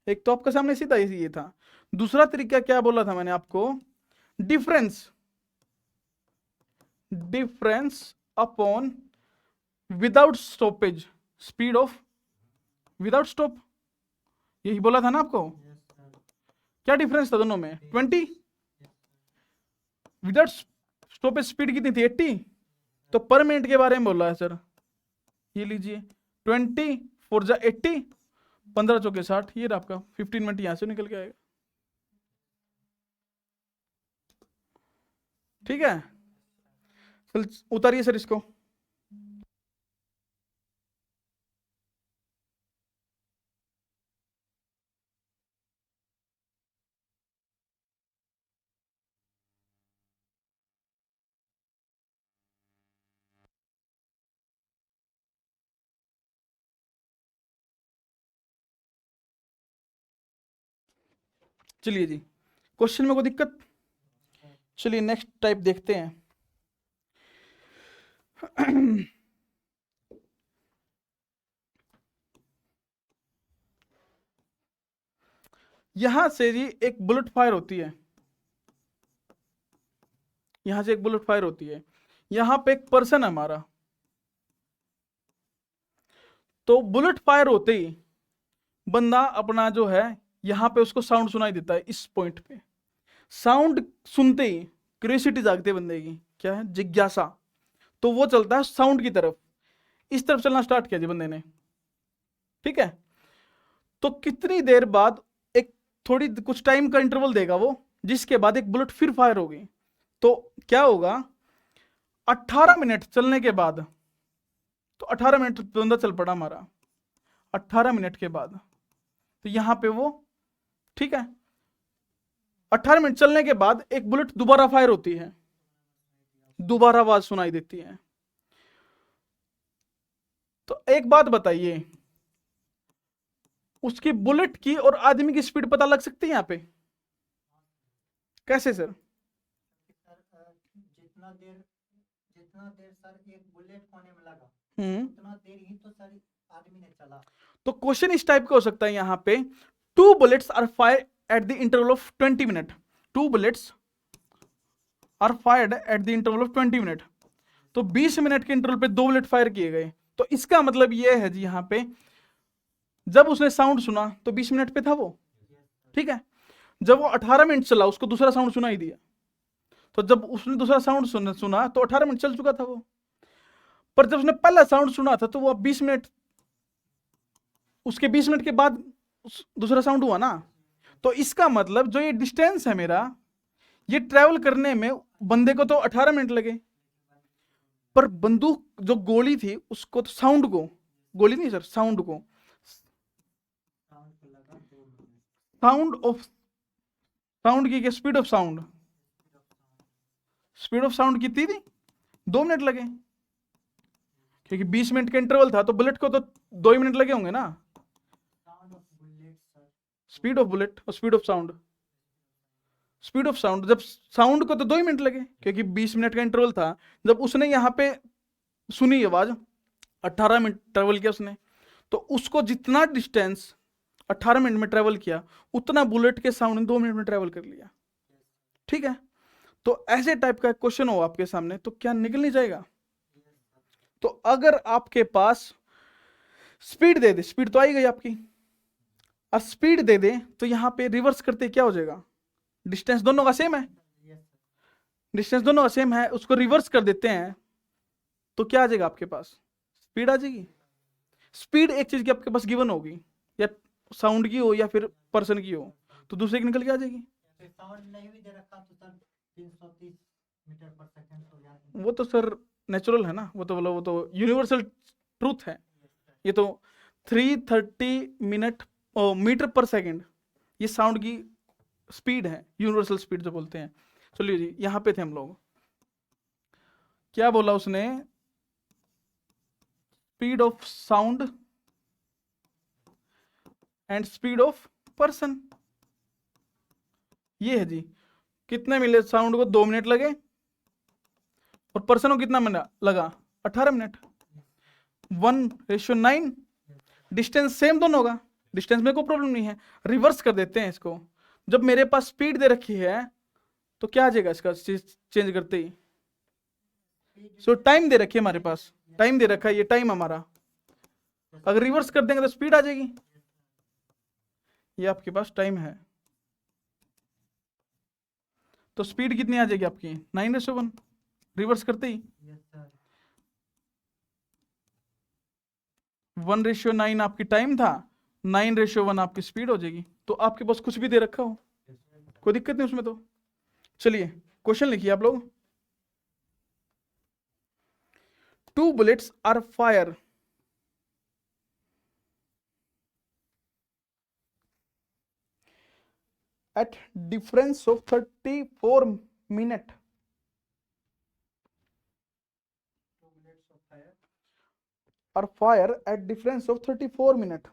Speaker 1: एक तो आपके सामने सीधा ये था। दूसरा तरीका क्या बोला था मैंने आपको? Difference upon without stoppage speed of without stop, यही बोला था ना आपको। क्या डिफरेंस था दोनों में? 20। विदाउट स्टॉपेज स्पीड कितनी थी? 80। तो पर मिनट के बारे में बोल रहा है सर, ये लीजिए 20 4 जा 80, 15 चौके 60, ये रहा आपका 15 मिनट यहां से निकल के आएगा। ठीक है, चल उतारिए सर इसको। चलिए जी, क्वेश्चन में कोई दिक्कत? चलिए नेक्स्ट टाइप देखते हैं। यहां से जी एक बुलेट फायर होती है, यहां से एक बुलेट फायर होती है, यहां पे एक पर्सन है हमारा। तो बुलेट फायर होते ही बंदा अपना जो है यहां पे उसको साउंड सुनाई देता है। इस पॉइंट पे साउंड सुनते ही क्यूरियोसिटी जागती है बंदे की, क्या है? जिज्ञासा। तो वो चलता है साउंड की तरफ, इस तरफ चलना स्टार्ट किया जी बंदे ने। ठीक है, तो कितनी देर बाद एक थोड़ी कुछ टाइम का इंटरवल देगा वो, जिसके बाद एक बुलेट फिर फायर होगी। तो क्या होगा? 18 मिनट चलने के बाद, तो 18 मिनट बंदा चल पड़ा हमारा, 18 मिनट के बाद तो यहां पे वो, ठीक है, 18 मिनट चलने के बाद एक बुलेट दोबारा फायर होती है, दोबारा आवाज सुनाई देती है। तो एक बात बताइए, उसकी बुलेट की और आदमी की स्पीड पता लग सकती है यहां पे? कैसे सर?
Speaker 2: जितना देर सर एक बुलेट होने में लगा,
Speaker 1: उतना
Speaker 2: देर ही तो सर आदमी ने चला।
Speaker 1: तो क्वेश्चन इस टाइप का हो सकता है यहां पे, 2 bullets are fired at the interval of 20 minute, 2 bullets are fired at the interval of 20 minute। तो 20 मिनट के इंटरवल पे 2 बुलेट फायर किए गए। तो इसका मतलब ये है जी, यहां पे जब उसने साउंड सुना तो 20 मिनट पे था वो। ठीक है, जब वो 18 मिनट चला उसको दूसरा साउंड सुनाई दिया, तो जब उसने दूसरा साउंड सुना तो 18 मिनट चल चुका था वो। पर जब उसने पहला साउंड सुना था तो वो 20 मिनट, उसके 20 मिनट के बाद दूसरा साउंड हुआ ना। तो इसका मतलब जो ये डिस्टेंस है मेरा, ये ट्रैवल करने में बंदे को तो 18 मिनट लगे, पर बंदूक जो गोली थी उसको तो, साउंड को, गोली नहीं सर, साउंड को, साउंड की स्पीड ऑफ साउंड कितनी थी? 2 मिनट लगे, क्योंकि 20 मिनट का इंटरवल था, तो बुलेट को तो 2 ही मिनट लगे होंगे ना। स्पीड ऑफ बुलेट और स्पीड ऑफ साउंड, जब साउंड को तो 2 ही मिनट लगे, क्योंकि 20 मिनट का इंटरवल था। जब उसने यहां पे सुनी आवाज, 18 मिनट ट्रेवल किया उसने, तो उसको जितना डिस्टेंस 18 मिनट में ट्रेवल किया, उतना बुलेट के साउंड ने 2 मिनट में ट्रेवल कर लिया। ठीक है, तो ऐसे टाइप का क्वेश्चन हो आपके सामने, तो क्या निकल नहीं जाएगा? तो अगर आपके पास स्पीड दे दे, स्पीड तो आई गई आपकी, और स्पीड दे दे तो यहां पे रिवर्स करते क्या हो जाएगा? डिस्टेंस दोनों का सेम है, डिस्टेंस दोनों का सेम है, उसको रिवर्स कर देते हैं तो क्या आ जाएगा आपके पास? स्पीड आ जाएगी। स्पीड एक चीज की आपके पास गिवन होगी, या साउंड की हो या फिर पर्सन की हो, तो दूसरे की निकल के आ जाएगी।
Speaker 2: साउंड नहीं भी दे रखा तो सर 330 मीटर पर सेकंड तो याद नहीं।
Speaker 1: वो तो सर नेचुरल है ना, वो तो यूनिवर्सल ट्रूथ है। ये तो 330 मीटर पर सेकंड ये साउंड की स्पीड है, यूनिवर्सल स्पीड जो बोलते हैं। चलिए जी, यहाँ पे थे हम लोग। क्या बोला उसने? Speed of sound and speed of person. ये है जी, कितने मिले साउंड को? 2 मिनट लगे, और पर्सन को कितना मिनट लगा? 18 मिनट। 1:9। डिस्टेंस सेम दोनों होगा, डिस्टेंस में कोई प्रॉब्लम नहीं है। रिवर्स कर देते हैं इसको। जब मेरे पास स्पीड दे रखी है तो क्या आ जाएगा इसका चेंज करते ही? सो टाइम दे रखी है हमारे पास, टाइम दे रखा है, ये टाइम हमारा। अगर रिवर्स कर देंगे तो स्पीड आ जाएगी। ये आपके पास टाइम है, तो स्पीड कितनी आ जाएगी आपकी? 9:1 रिवर्स करते ही।
Speaker 2: Yes sir.
Speaker 1: 1:9 आपकी टाइम था, 9:1 आपकी स्पीड हो जाएगी। तो आपके पास कुछ भी दे रखा हो, कोई दिक्कत नहीं उसमें तो। चलिए क्वेश्चन लिखिए आप लोग। 2 bullets are fired at difference of 34 minutes
Speaker 2: 2 minutes of fire.
Speaker 1: are fired at difference of 34 minutes.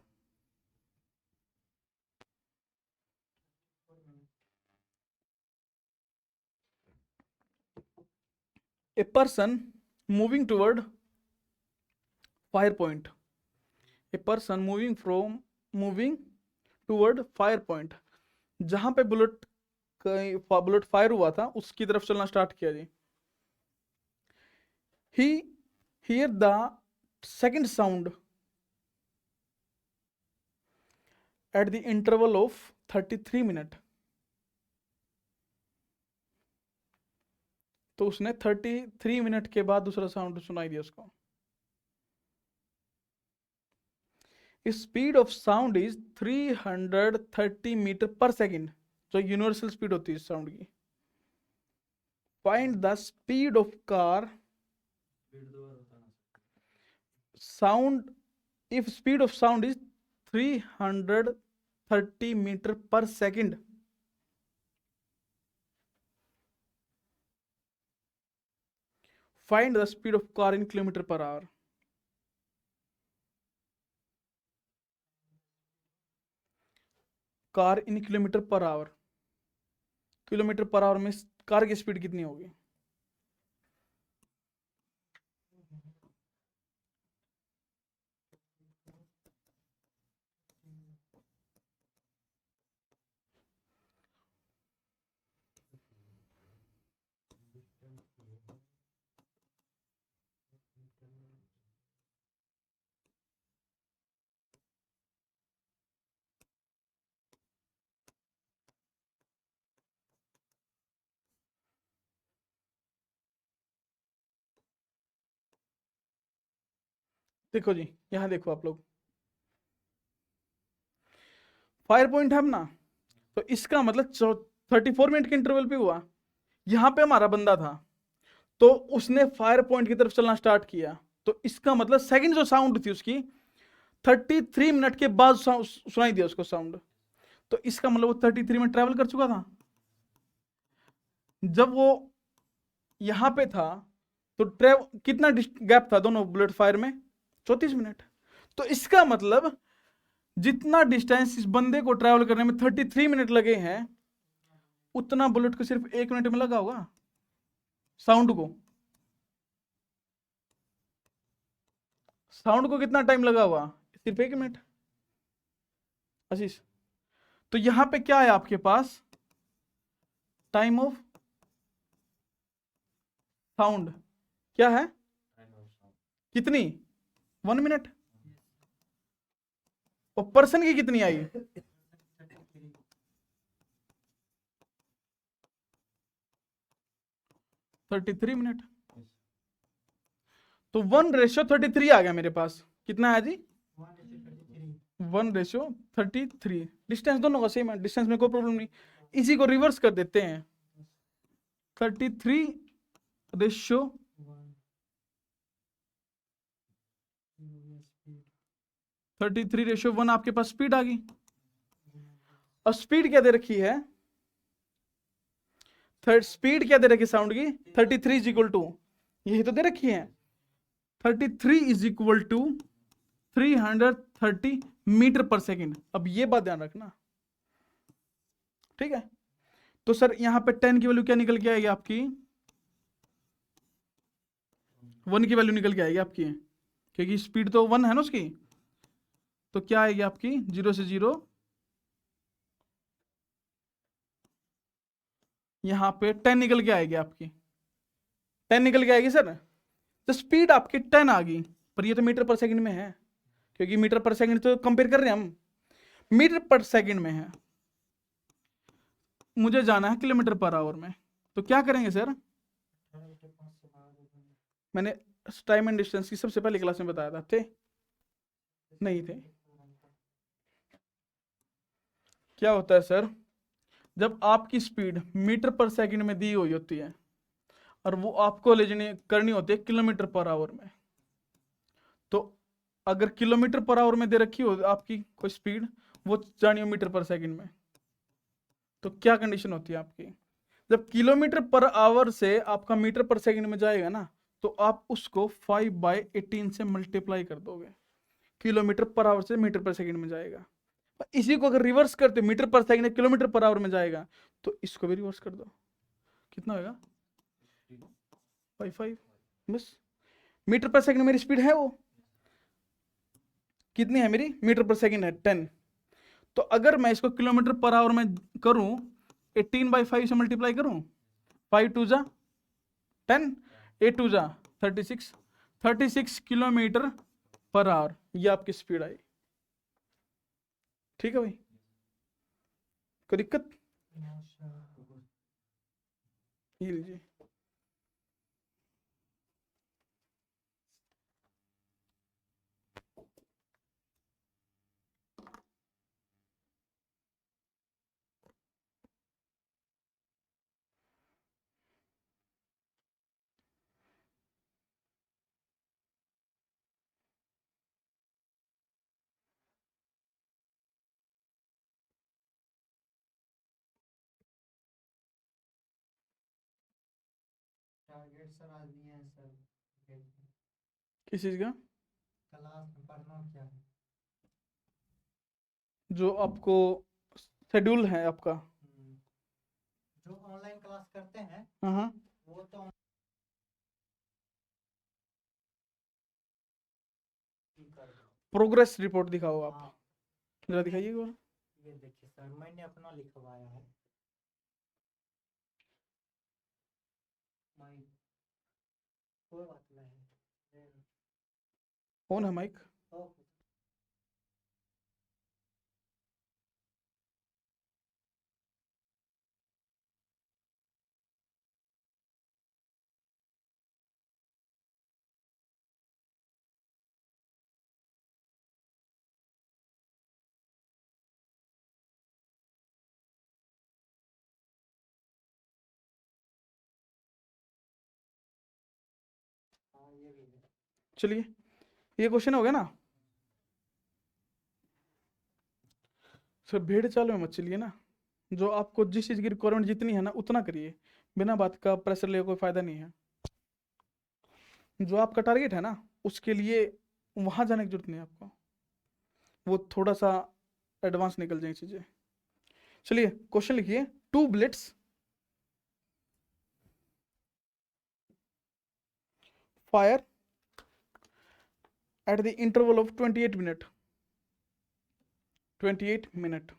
Speaker 1: A person moving toward fire point. A person moving toward fire point. जहां पे बुलेट फायर हुआ था उसकी तरफ चलना स्टार्ट किया जी। He hear the second sound at the interval of 33 minutes. तो उसने 33 मिनट के बाद दूसरा साउंड सुनाई दिया उसको। Speed of sound is 330 metre per second, जो यूनिवर्सल स्पीड होती है साउंड की। Find the speed of car sound if speed of sound is 330 metre per second. Find the speed of car in kilometer per hour. Car in kilometre per hour, kilometre per hour में car की speed कितनी होगी? देखो जी, यहां देखो आप लोग, fire point है ना, तो इसका मतलब 34 मिनट के इंटरवल पे हुआ। यहां पे हमारा बंदा था तो उसने फायर पॉइंट की तरफ चलना स्टार्ट किया, तो इसका मतलब सेकंड जो साउंड थी उसकी 33 मिनट के बाद सुनाई दिया उसको साउंड। तो इसका मतलब वो 33 मिनट ट्रैवल कर चुका था। जब वो यहां पे था तो कितना गैप था दोनों बुलेट फायर में? 34 मिनट। तो इसका मतलब जितना डिस्टेंस इस बंदे को ट्रैवल करने में 33 मिनट लगे हैं, उतना बुलेट को सिर्फ 1 मिनट में लगा होगा साउंड को। साउंड को कितना टाइम लगा हुआ? सिर्फ 1 मिनट। आशीष, तो यहां पे क्या है आपके पास? टाइम ऑफ साउंड क्या है? कितनी? 1 मिनट। और पर्सन की कितनी आई? 33 मिनट। तो 1:33 आ गया मेरे पास। कितना है जी? 1:33। डिस्टेंस दोनों का सेम है, डिस्टेंस में कोई प्रॉब्लम नहीं। इसी को रिवर्स कर देते हैं। 33:1 33:1 आपके पास स्पीड आ गई। अब स्पीड क्या दे रखी है, स्पीड क्या दे रखी है साउंड की, 33 इज इक्वल टू, यही तो दे रखी है, 33 is equal to 330 metre per second. अब ये बात ध्यान रखना, ठीक है। तो सर यहां पे 10 की वैल्यू क्या निकल के आएगी आपकी, 1 की वैल्यू निकल के आएगी आपकी, क्योंकि स्पीड तो 1 है ना उसकी। तो क्या आएगी आपकी, 0 से 0, यहां पे 10 निकल के आएगी आपकी, 10 निकल के आएगी सर। तो स्पीड आपकी 10 आ गई, पर ये तो मीटर पर सेकंड में है, क्योंकि मीटर पर सेकंड तो कंपेयर कर रहे हैं हम, मीटर पर सेकंड में है, मुझे जाना है किलोमीटर पर आवर में। तो क्या करेंगे सर, मैंने टाइम एंड डिस्टेंस की सबसे पहले क्लास में बताया था, थे नहीं थे। क्या होता है सर, जब आपकी स्पीड मीटर पर सेकंड में दी हुई होती है और वो आपको ले जाने करनी होती है किलोमीटर पर आवर में, तो अगर किलोमीटर पर आवर में दे रखी हो आपकी कोई स्पीड, वो जानी हो मीटर पर सेकंड में, तो क्या कंडीशन होती है आपकी, जब किलोमीटर पर आवर से आपका मीटर पर सेकंड में जाएगा ना, तो आप उसको 5/18 से मल्टीप्लाई कर दोगे, किलोमीटर पर आवर से मीटर पर सेकंड में जाएगा। इसी को अगर रिवर्स करते मीटर पर सेकंड किलोमीटर पर आवर में जाएगा, तो इसको भी रिवर्स कर दो, कितना होगा 5 बस। मीटर पर सेकंड मेरी स्पीड है, वो कितनी है मेरी, मीटर पर सेकंड है 10। तो अगर मैं इसको किलोमीटर पर आवर में करूं, 18/5 से मल्टीप्लाई करूं, 5 2 जा 10, 8 2 जा 36, 36 किलोमीटर पर आवर, ये आपकी स्पीड आई। ठीक है भाई, कोई दिक्कत, ये लीजिए।
Speaker 2: टारगेट सर आज नहीं है सर,
Speaker 1: किस चीज का,
Speaker 2: क्लास में पढ़ना क्या है।
Speaker 1: जो आपको शेड्यूल है आपका,
Speaker 2: जो ऑनलाइन क्लास करते हैं
Speaker 1: हाँ
Speaker 2: वो तो
Speaker 1: प्रोग्रेस रिपोर्ट दिखाओ आप,
Speaker 2: हाँ,
Speaker 1: जरा दिखाइए एक बार।
Speaker 2: ये देखिए सर मैंने अपना लिखवाया है, माइक कोई बात नहीं,
Speaker 1: ऑन है माइक,
Speaker 2: ओके। हाँ ये भी है।
Speaker 1: चलिए ये क्वेश्चन हो गया ना सर, भेड़ चाल में मत चलिए ना, जो आपको जिस चीज़ की रिक्वायरमेंट जितनी है ना उतना करिए, बिना बात का प्रेशर ले कोई फायदा नहीं है। जो आपका टारगेट है ना उसके लिए वहां जाने की जरूरत नहीं है आपको, वो थोड़ा सा एडवांस निकल जाएंगी चीजें। चलिए क्वेश्चन लिखिए, 2 bullets fire at the interval of 28 minute 28 minute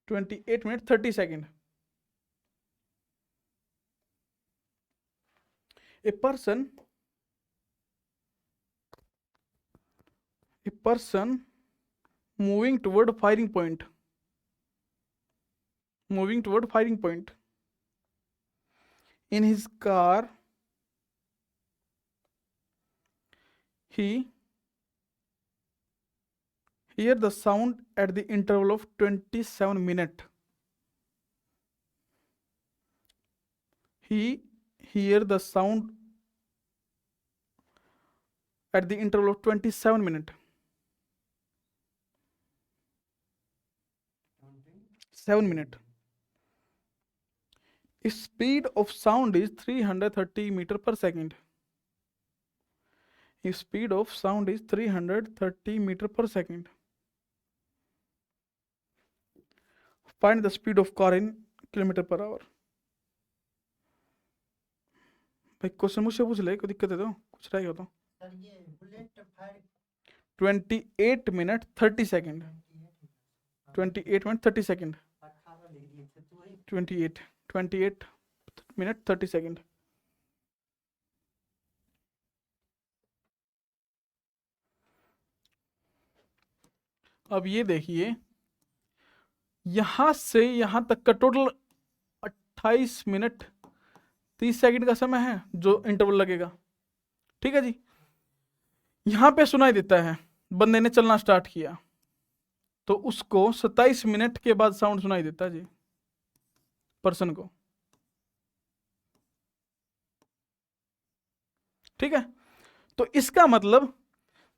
Speaker 1: 28 minute 30 second. A person moving toward firing point in his car, he hear the sound at the interval of 27 minutes. He hear the sound at the interval of 27 minutes. 7 minutes. Speed of sound is 330 meter per second. Speed of sound is 330 meter per second. Find the speed of car in kilometre per our. भाई question मुझसे पूछ ले, कोई दिक्कत है तो कुछ रहेगा तो.
Speaker 2: सर ये bullet fire
Speaker 1: 28 minute 30 second. 28 minute 30 second.
Speaker 2: 18 लिख दिए थे तो वही
Speaker 1: 28 मिनट 30 सेकंड. अब ये देखिए, यहां से यहां तक का टोटल 28 मिनट 30 सेकंड का समय है जो इंटरवल लगेगा. ठीक है जी. यहां पे सुनाई देता है बंदे ने चलना स्टार्ट किया तो उसको 27 मिनट के बाद साउंड सुनाई देता है जी पर्सन को. ठीक है. तो इसका मतलब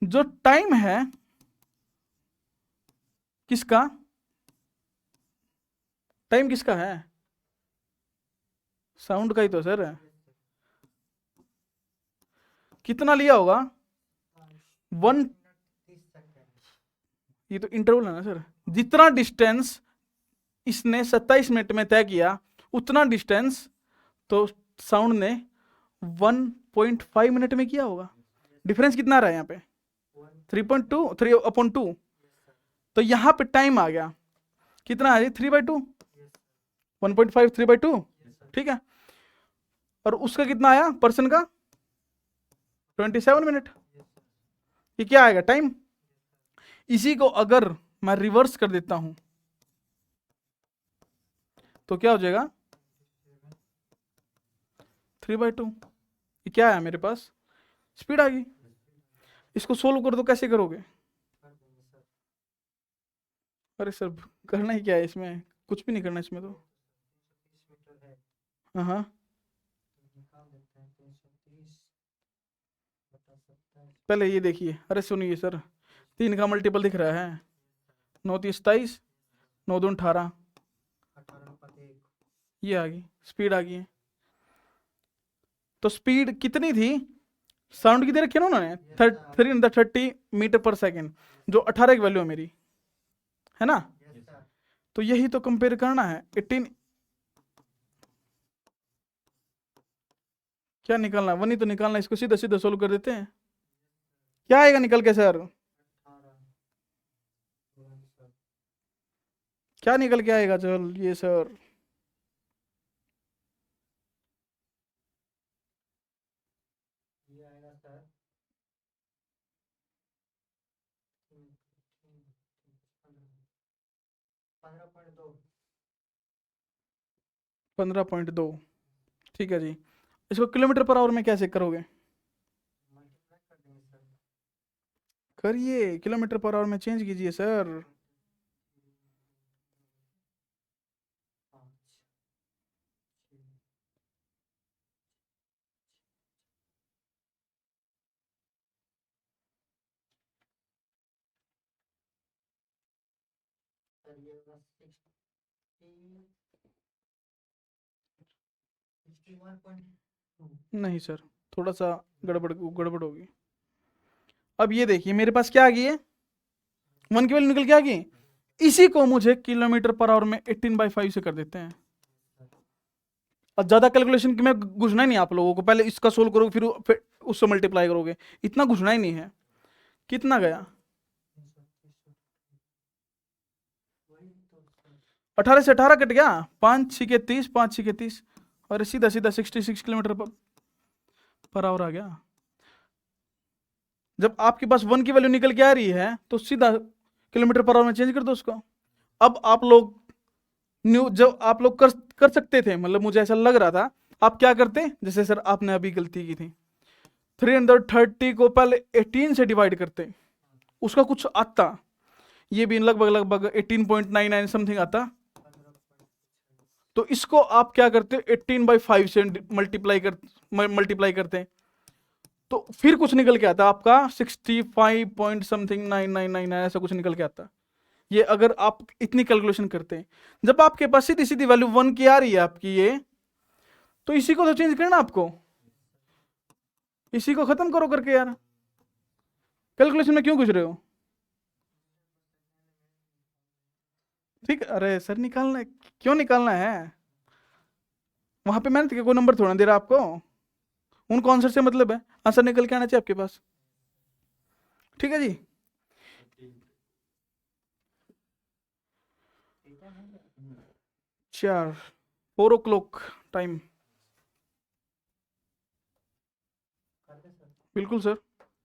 Speaker 1: जो टाइम है किसका, टाइम किसका है, साउंड का ही तो सर है. कितना लिया होगा 1,
Speaker 2: 30 सेकंड.
Speaker 1: ये तो इंटरवल है ना सर. जितना डिस्टेंस इसने 27 मिनट में तय किया उतना डिस्टेंस तो साउंड ने 1.5 मिनट में किया होगा. डिफरेंस कितना रहा है यहाँ पे 3.2 तो यहाँ पे टाइम आ गया कितना है 3/2 1.5 3/2. ठीक है. और उसका कितना आया पर्सन का 27 मिनट. ये क्या आएगा टाइम. इसी को अगर मैं रिवर्स कर देता हूं तो क्या हो जाएगा 3/2. ये क्या आया मेरे पास स्पीड आ गई. इसको सोल्व कर दो. कैसे करोगे. अरे सर करना ही क्या है इसमें, कुछ भी नहीं करना इसमें तो.
Speaker 2: 330 मीटर है
Speaker 1: हाँ
Speaker 2: तो निकाल देते हैं 330 बटा 27.
Speaker 1: पहले ये देखिए. अरे सुनिए सर 3 का मल्टीपल दिख रहा है 9 3 27 9 2 18
Speaker 2: 18/1
Speaker 1: ये आ गई स्पीड आ गई है. तो स्पीड कितनी थी साउंड की दे रखी है ना उन्होंने 330 मीटर पर सेकेंड जो 18 की वैल्यू है मेरी है ना.
Speaker 2: Yes sir.
Speaker 1: तो यही तो कंपेयर करना है 18 क्या निकालना है 1 ही तो निकालना है. इसको सीधा सीधा सोल्व कर देते हैं. क्या आएगा निकल के सर
Speaker 2: 18 सर.
Speaker 1: क्या निकल के आएगा चल ये सर.
Speaker 2: ये आएगा सर 15.2
Speaker 1: 15.2. ठीक है जी. इसको किलोमीटर पर आवर में कैसे करोगे
Speaker 2: मल्टीप्लाई कर देंगे सर.
Speaker 1: करिए किलोमीटर पर आवर में चेंज कीजिए सर.
Speaker 2: 5 6 सर ये होगा 61.2.
Speaker 1: नहीं सर थोड़ा सा गड़बड़ होगी. अब ये देखिए मेरे पास क्या आ गई है 1 की वैल्यू निकल के आ गई. इसी को मुझे किलोमीटर पर आवर में 18/5 से कर देते हैं. अब ज्यादा कैलकुलेशन की में घुसना ही नहीं आप लोगों को. पहले इसका सोल्व करोगे फिर उससे मल्टीप्लाई करोगे. इतना घुसना ही नहीं है. कितना गया 18 से 18 कट गया 5 6 के 30 5 6 के 30 और सीधा सीधा 66 किलोमीटर पर आवर आ गया. जब आपके पास 1 की वैल्यू निकल के आ रही है तो सीधा किलोमीटर पर आवर में चेंज कर दो उसको. अब आप लोग जब आप लोग कर सकते थे मतलब मुझे ऐसा लग रहा था आप क्या करते जैसे सर आपने अभी गलती की थी 330 को पहले 18 से डिवाइड करते उसका कुछ आता ये भी लगभग लगभग 18.99 समथिंग आता। तो इसको आप क्या करते हो, 18/5 से मल्टीप्लाई करते हैं, तो फिर कुछ निकल के आता आपका 65 पॉइंट समथिंग 9999 ऐसा कुछ निकल के आता। ये अगर आप इतनी कैलकुलेशन करते हैं, जब आपके पास सीधी सीधी वैल्यू 1 की आ रही है आपकी ये, तो इसी को तो चेंज करना आपको, इसी को खत्म करो करके यार, कैलकुलेशन में क्यों घुस रहे हो? ठीक, अरे सर निकालना है, क्यों निकालना है? वहां पे मेहनत के कोई नंबर थोड़ा दे रहा आपको, उनको आंसर से मतलब है, आंसर निकल के आना चाहिए आपके पास। ठीक है जी। चार 4 o'clock टाइम।
Speaker 2: कर दे सर।
Speaker 1: बिल्कुल सर।